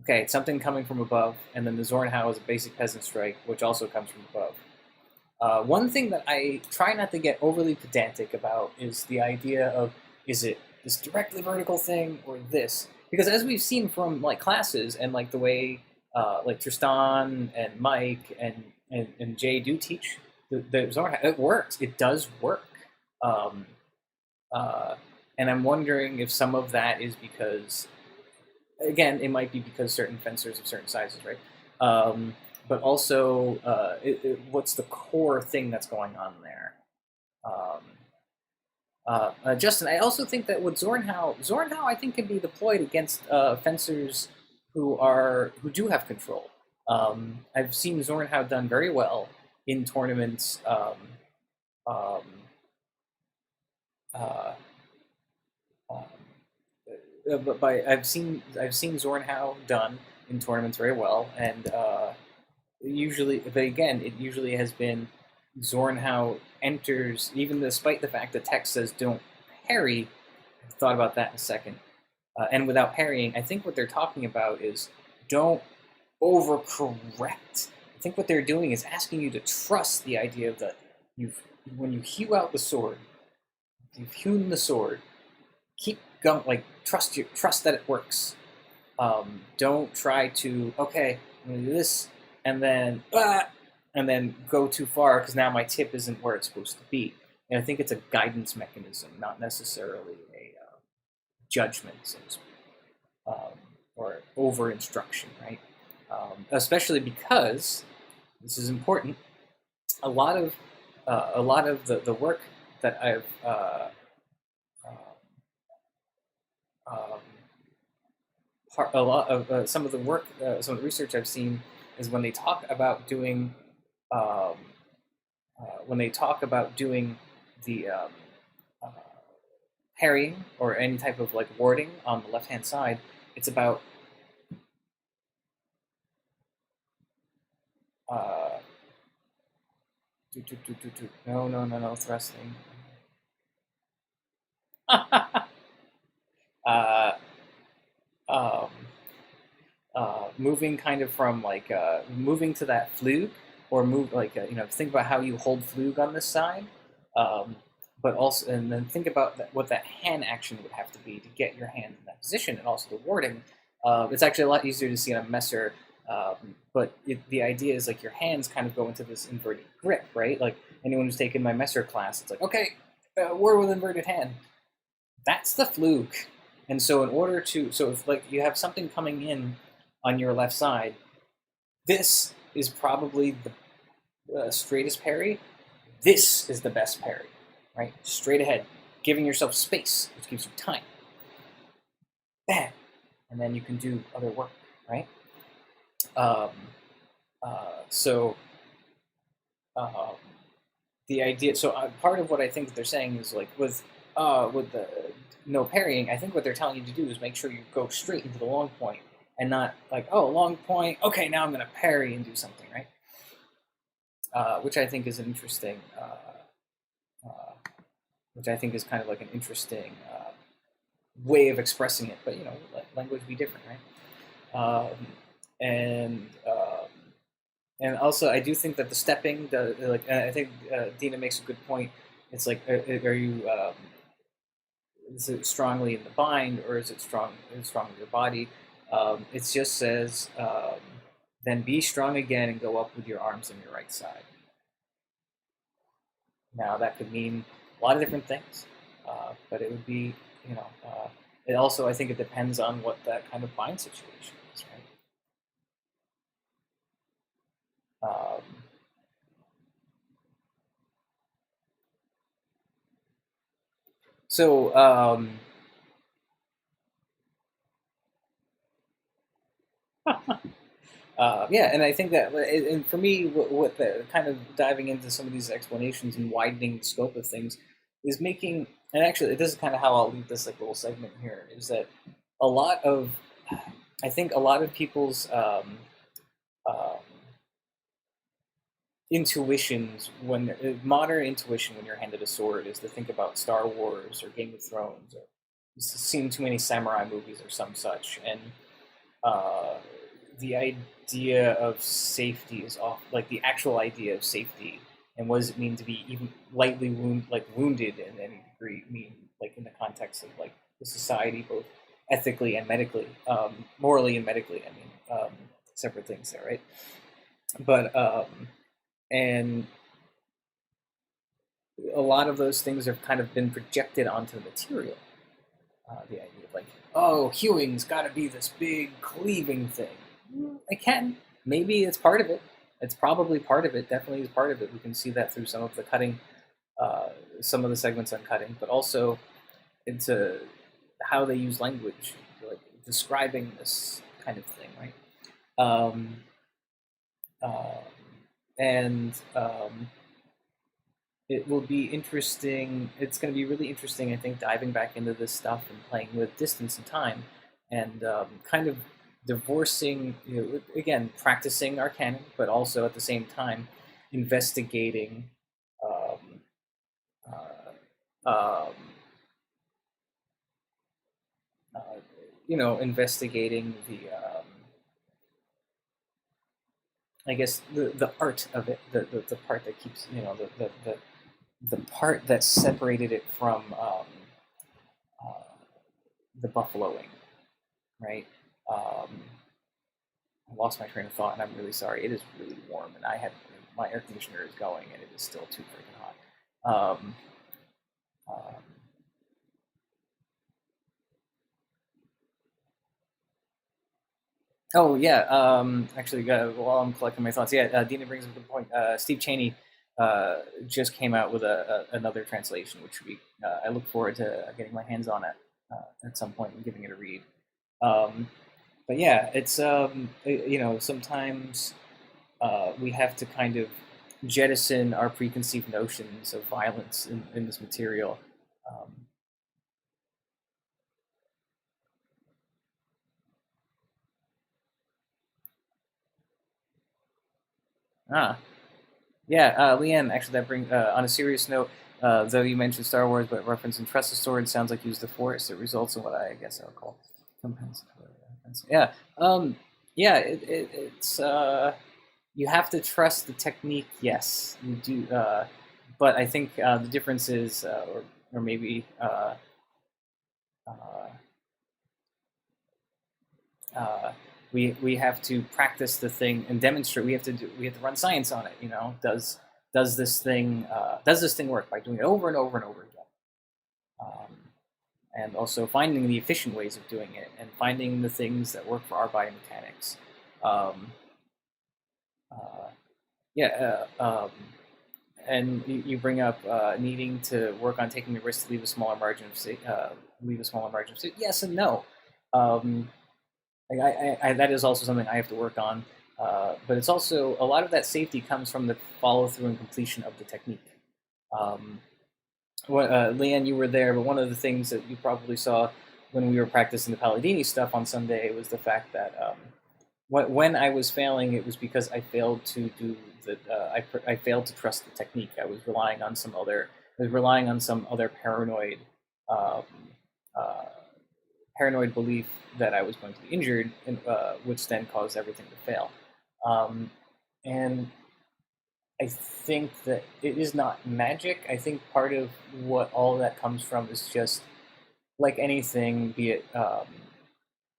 Speaker 1: okay, it's something coming from above, and then the Zornhau is a basic peasant strike, which also comes from above. One thing that I try not to get overly pedantic about is the idea of is it this directly vertical thing or this? Because as we've seen from like classes and like the way like Tristan and Mike and Jay do teach the Zorn, it works. It does work. Um, uh, and I'm wondering if some of that is because again, it might be because certain fencers of certain sizes, right? But also, what's the core thing that's going on there? Um, Justin, I also think that with Zornhau, I think can be deployed against fencers who do have control. I've seen Zornhau done very well in tournaments. Um, uh, um, but I've seen Zornhau done in tournaments very well, and usually, but again, it usually has been Zornhau enters, even despite the fact that text says don't parry. I've thought about that in a second. And without parrying, I think what they're talking about is don't overcorrect. I think what they're doing is asking you to trust the idea of that when you hew out the sword, you've hewn the sword, keep going, like trust that it works. Don't try to okay, I'm gonna do this and then go too far because now my tip isn't where it's supposed to be. And I think it's a guidance mechanism, not necessarily a judgment, so to speak, or over instruction, right? Especially because this is important. A lot of the work that I've um, a lot of some of the work, some of the research I've seen is um, when they talk about doing the uh, parrying or any type of like warding on the left hand side, it's about uh, no thrusting. uh, um, moving kind of from like moving to that flug or move like think about how you hold flug on this side, um, but also and then think about what that hand action would have to be to get your hand in that position and also the warding. It's actually a lot easier to see on a messer, but the idea is like your hands kind of go into this inverted grip, right? Like anyone who's taken my messer class, it's like okay, ward with inverted hand. That's the fluke. And so in order to so if like you have something coming in on your left side, this is probably the straightest parry. This is the best parry, right? Straight ahead, giving yourself space, which gives you time. Bam, and then you can do other work, right? Um, so um, the idea. So part of what I think that they're saying is like with the no parrying. I think what they're telling you to do is make sure you go straight into the long point and not like, oh, long point, okay, now I'm going to parry and do something, right? Which I think is an interesting, which I think is kind of like an interesting way of expressing it. But let language be different, right? And and also, I do think that the stepping, I think Dina makes a good point. It's like, are you is it strongly in the bind, or is it strong in your body? It just says, then be strong again and go up with your arms on your right side. Now that could mean a lot of different things, but it would be, it also, I think it depends on what that kind of bind situation is, right? So yeah, and I think that, and for me, what the kind of diving into some of these explanations and widening the scope of things is making, and actually, this is kind of how I'll leave this like little segment here, is that a lot of, I think a lot of people's um, intuitions when modern intuition when you're handed a sword is to think about Star Wars or Game of Thrones or seen too many samurai movies or some such, and uh, the idea of safety is off, like the actual idea of safety and what does it mean to be even lightly wounded in any degree, mean like in the context of like the society, both ethically and medically, morally and medically. I mean, separate things there, right? But and a lot of those things have kind of been projected onto the material. The idea of like, oh, hewing's got to be this big cleaving thing. It can. Maybe it's part of it. It's probably part of it. Definitely is part of it. We can see that through some of the cutting, some of the segments on cutting, but also into how they use language, like describing this kind of thing, right? Um, uh, and it will be interesting. It's going to be really interesting, I think, diving back into this stuff and playing with distance and time, and kind of divorcing, again, practicing our canon, but also at the same time investigating, um, um, uh, investigating I guess the art of it, the part that keeps, the part that separated it from uh, the buffaloing, right? I lost my train of thought, and I'm really sorry. It is really warm, and my air conditioner is going, and it is still too freaking hot. Um, oh yeah, actually, while I'm collecting my thoughts, yeah, Dina brings up a good point. Steve Chaney just came out with another translation, which I look forward to getting my hands on at some point and giving it a read. Um, but yeah, it's sometimes we have to kind of jettison our preconceived notions of violence in this material. Um, ah, yeah, Leanne. Actually, that brings on a serious note. Though you mentioned Star Wars, but reference and trust the sword sounds like use the Force. It results in what I guess I'll call compensatory. Yeah, yeah. It's you have to trust the technique. Yes, you do. But I think the difference is, or maybe uh, uh, we have to practice the thing and demonstrate. We have to run science on it. Does this thing work by doing it over and over and over again? Um, and also finding the efficient ways of doing it and finding the things that work for our biomechanics. Um, uh, yeah, and you bring up needing to work on taking the risk to leave a smaller margin of leave a smaller margin of safety. Yes and no. Um, that is also something I have to work on. But it's also a lot of that safety comes from the follow through and completion of the technique. Leanne, you were there, but one of the things that you probably saw when we were practicing the Palladini stuff on Sunday, it was the fact that when I was failing, it was because I failed to do the I failed to trust the technique. I was relying on some other um, uh, paranoid belief that I was going to be injured, and, which then caused everything to fail. Um, and I think that it is not magic. I think part of what all of that comes from is just like anything, be it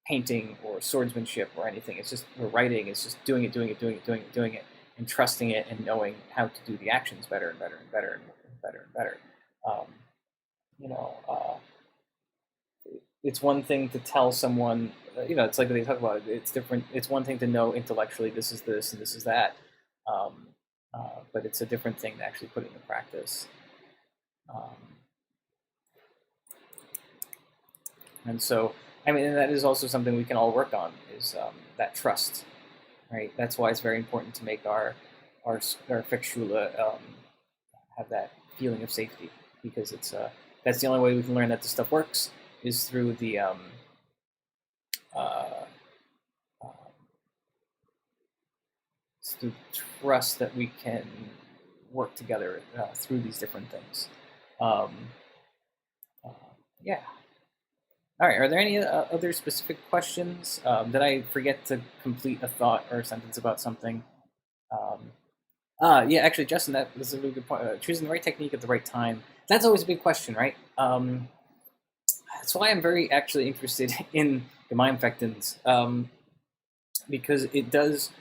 Speaker 1: painting or swordsmanship or anything. It's just or writing. It's just doing it, and trusting it and knowing how to do the actions better and better and better and better and better. Um, you know, it's one thing to tell someone. It's like they talk about it. It's different. It's one thing to know intellectually this is this and this is that, um, but it's a different thing to actually put it into practice. Um, and so, I mean, and that is also something we can all work on is that trust, right? That's why it's very important to make our fixtula have that feeling of safety, because that's the only way we can learn that this stuff works is through the uh, through trust that we can work together through these different things. Um, uh, yeah. All right. Are there any other specific questions? Did I forget to complete a thought or a sentence about something? Um, yeah, actually, Justin, that was a really good point. Choosing the right technique at the right time. That's always a big question, right? That's why I'm very actually interested in the mind infectants, because it does.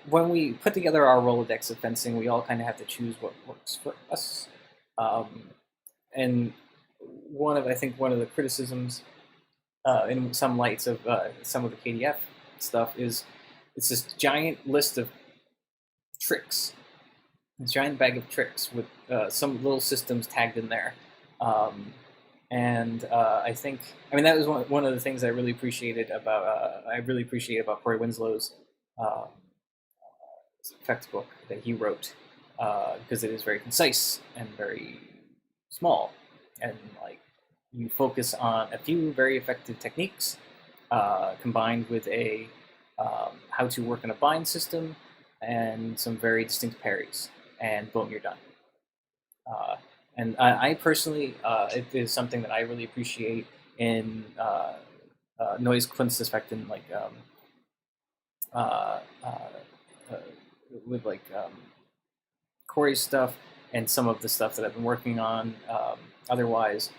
Speaker 1: When we put together our Rolodex of fencing, we all kind of have to choose what works for us. And I think one of the criticisms in some lights of some of the KDF stuff is it's this giant list of tricks, this giant bag of tricks with some little systems tagged in there. And I think, I mean, that was one of the things I really appreciated about Corey Winslow's textbook that he wrote, because it is very concise and very small, and like you focus on a few very effective techniques combined with a how to work in a bind system and some very distinct parries, and boom, you're done. And I personally, it is something that I really appreciate in noise Kunsteffekten, like uh, uh, with like Corey's stuff and some of the stuff that I've been working on otherwise,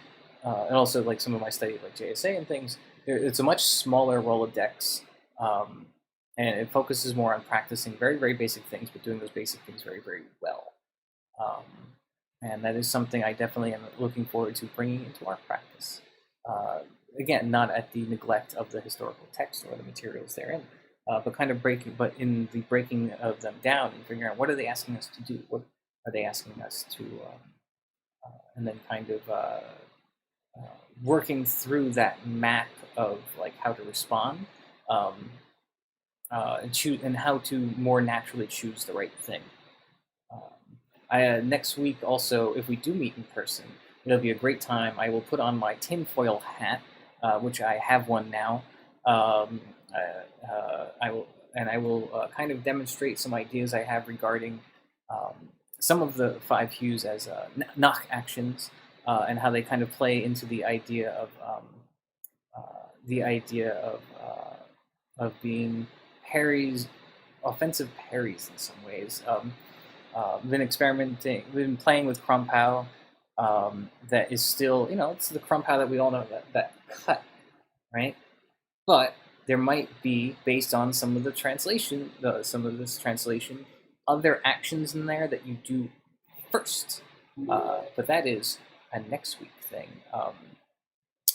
Speaker 1: and also like some of my study of like JSA and things. It's a much smaller Rolodex, and it focuses more on practicing very, very basic things, but doing those basic things very, very well. And that is something I definitely am looking forward to bringing into our practice. Again, not at the neglect of the historical text or the materials therein, but kind of in the breaking of them down and figuring out what are they asking us to do, what are they asking us to, and then kind of working through that map of like how to respond, and choose and how to more naturally choose the right thing. Next week also, if we do meet in person, it'll be a great time. I will put on my tinfoil hat, which I have one now. I will kind of demonstrate some ideas I have regarding some of the 5 hues as knock actions, and how they kind of play into the idea of being parries, offensive parries in some ways. Been playing with Krumpau, that is still, it's the Krumpau that we all know, that cut, right? But there might be, based on some of this translation, other actions in there that you do first. But that is a next week thing,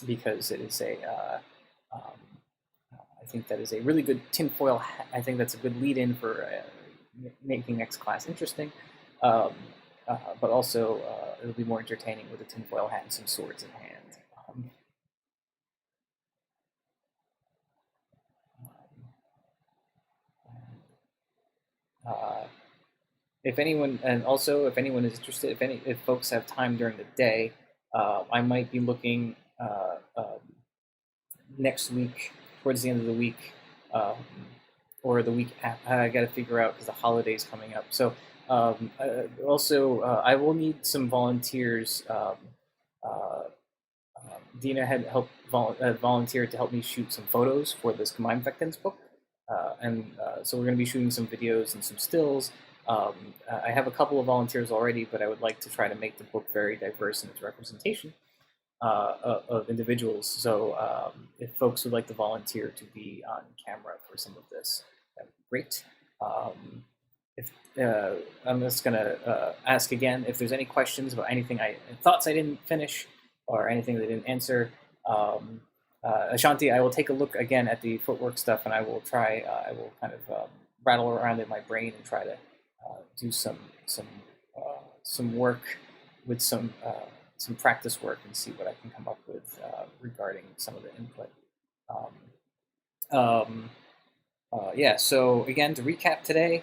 Speaker 1: because it is I think that is a really good tinfoil hat. I think that's a good lead-in for making next class interesting, but also it'll be more entertaining with a tinfoil hat and some swords in hand. If anyone is interested, if folks have time during the day, I might be looking next week, towards the end of the week, um, or the week after. I got to figure out because the holiday's coming up. So I will need some volunteers. Dina had helped volunteer to help me shoot some photos for this Combined Vectins book. So we're going to be shooting some videos and some stills. I have a couple of volunteers already, but I would like to try to make the book very diverse in its representation of individuals. So if folks would like to volunteer to be on camera for some of this, that would be great. I'm just going to ask again if there's any questions about anything thoughts I didn't finish or anything they didn't answer. Ashanti, I will take a look again at the footwork stuff, and I will try. I will kind of rattle around in my brain and try to do some work with some practice work and see what I can come up with regarding some of the input. Yeah. So again, to recap today,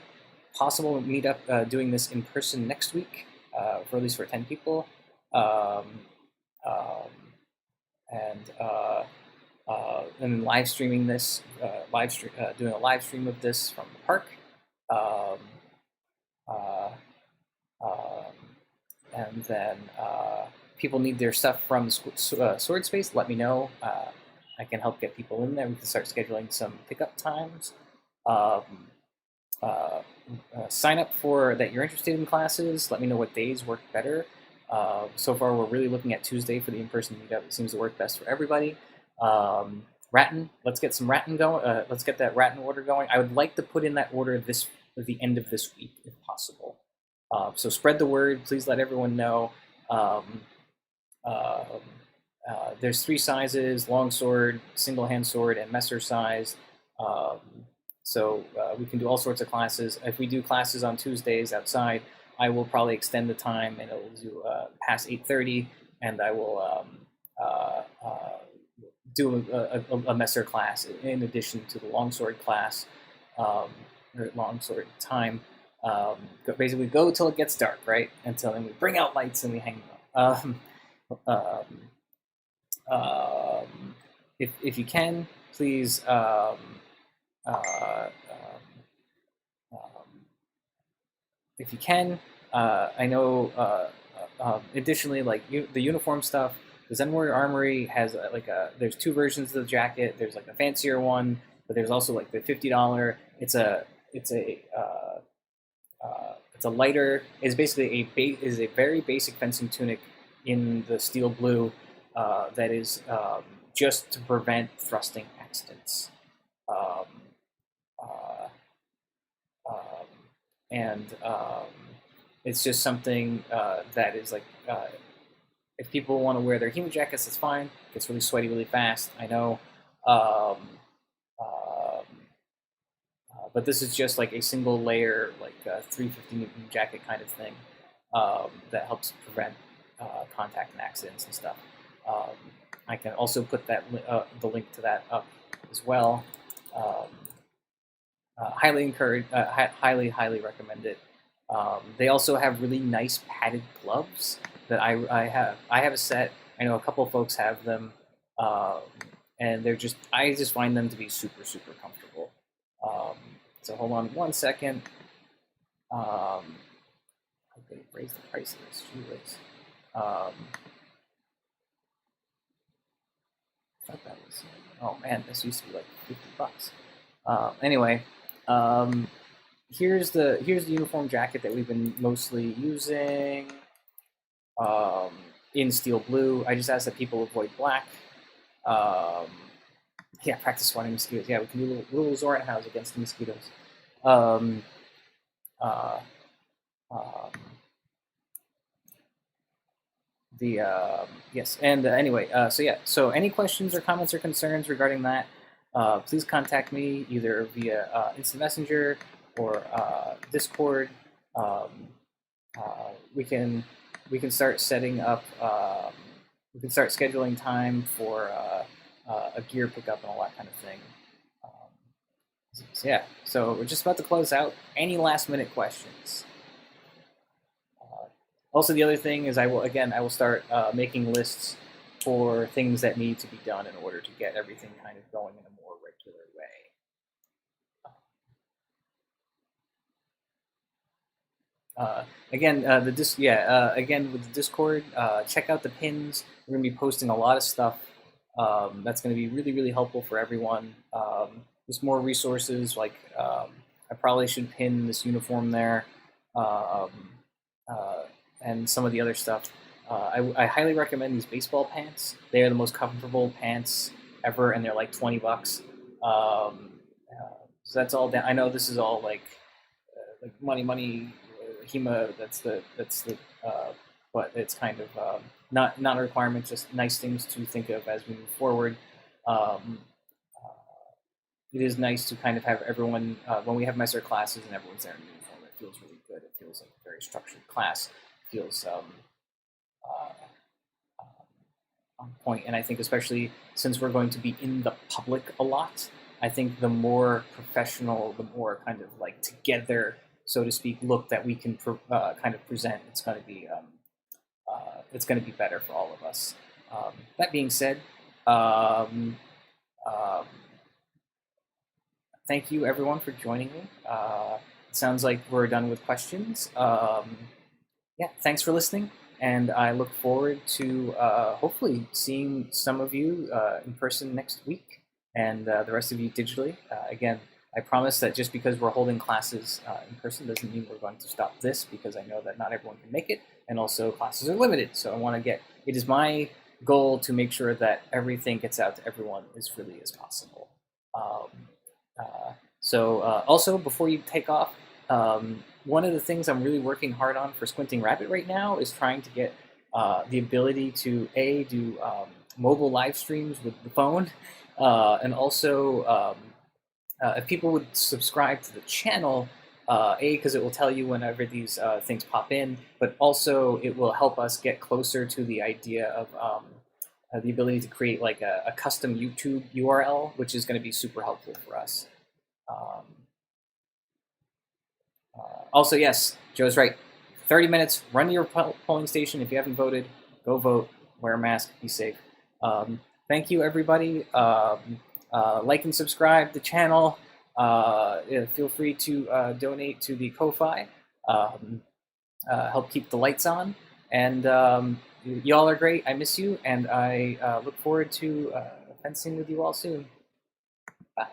Speaker 1: possible meetup doing this in person next week, for at least for 10 people. And live streaming this, doing a live stream of this from the park. And then people need their stuff from Sword Space, let me know. I can help get people in there. We can start scheduling some pickup times. Sign up for that you're interested in classes. Let me know what days work better. So far, we're really looking at Tuesday for the in-person meetup. It seems to work best for everybody. Rattan, let's get some Rattan going. Let's get that Rattan order going. I would like to put in that order at the end of this week, if possible. So spread the word. Please let everyone know. There's 3 sizes: longsword, single hand sword, and messer size. So we can do all sorts of classes. If we do classes on Tuesdays outside, I will probably extend the time, and it will do past 8:30, and I will do a messer class in addition to the longsword class, or longsword time. Basically, go till it gets dark, right? Until then we bring out lights and we hang them up. If you can, please. If you can, I know. Additionally, like the uniform stuff, the Zen Warrior Armory has there's 2 versions of the jacket. There's like a fancier one, but there's also like the $50. It's a lighter. It's basically a very basic fencing tunic in the steel blue that is just to prevent thrusting accidents. It's just something that is like, if people want to wear their HEMA jackets, that's fine. It gets really sweaty really fast, I know. But this is just like a single layer, like 350 Newton jacket kind of thing that helps prevent contact and accidents and stuff. I can also put that the link to that up as well. Highly encourage, highly recommend it. They also have really nice padded gloves that I have. I have a set. I know a couple of folks have them, and I just find them to be super comfortable. So hold on one second. Okay, raise the price of this. I thought that was. Oh man, this used to be like $50. Anyway. Here's the uniform jacket that we've been mostly using in steel blue. I just ask that people avoid black. Yeah, practice swatting mosquitoes. Yeah, we can do a little Zoran house against the mosquitoes. Yes, and anyway, so any questions or comments or concerns regarding that, please contact me either via Instant Messenger or Discord. We can start setting up. We can start scheduling time for a gear pickup and all that kind of thing. So yeah, so we're just about to close out. Any last minute questions? Also, the other thing is I will start making lists for things that need to be done in order to get everything kind of going in a more regular way. Again, again with the Discord, check out the pins. We're gonna be posting a lot of stuff. That's gonna be really, really helpful for everyone. There's more resources. Like I probably should pin this uniform there, um, uh, and some of the other stuff. I highly recommend these baseball pants. They are the most comfortable pants ever, and they're like $20. So that's all down. I know this is all like money, HEMA. But it's kind of not a requirement. Just nice things to think of as we move forward. Um, it is nice to kind of have everyone when we have Messer classes and everyone's there in uniform. It feels really good. It feels like a very structured class. It feels uh, on point. And I think especially since we're going to be in the public a lot, I think the more professional, the more kind of like together, so to speak, look that we can kind of present, it's going to be better for all of us. That being said, thank you everyone for joining me. It sounds like we're done with questions. Yeah, thanks for listening, and I look forward to hopefully seeing some of you in person next week, and the rest of you digitally. Again, I promise that just because we're holding classes in person doesn't mean we're going to stop this, because I know that not everyone can make it, and also classes are limited. So I want to get, it is my goal to make sure that everything gets out to everyone as freely as possible. Also, before you take off, one of the things I'm really working hard on for Squinting Rabbit right now is trying to get the ability to do mobile live streams with the phone, and also if people would subscribe to the channel, because it will tell you whenever these things pop in, but also it will help us get closer to the idea of the ability to create like a custom YouTube URL, which is going to be super helpful for us. Also, yes, Joe's right. 30 minutes, run to your polling station. If you haven't voted, go vote, wear a mask, be safe. Thank you, everybody. Like and subscribe the channel. Feel free to donate to the Ko-Fi. Help keep the lights on. And y'all are great. I miss you, and I look forward to fencing with you all soon. Bye.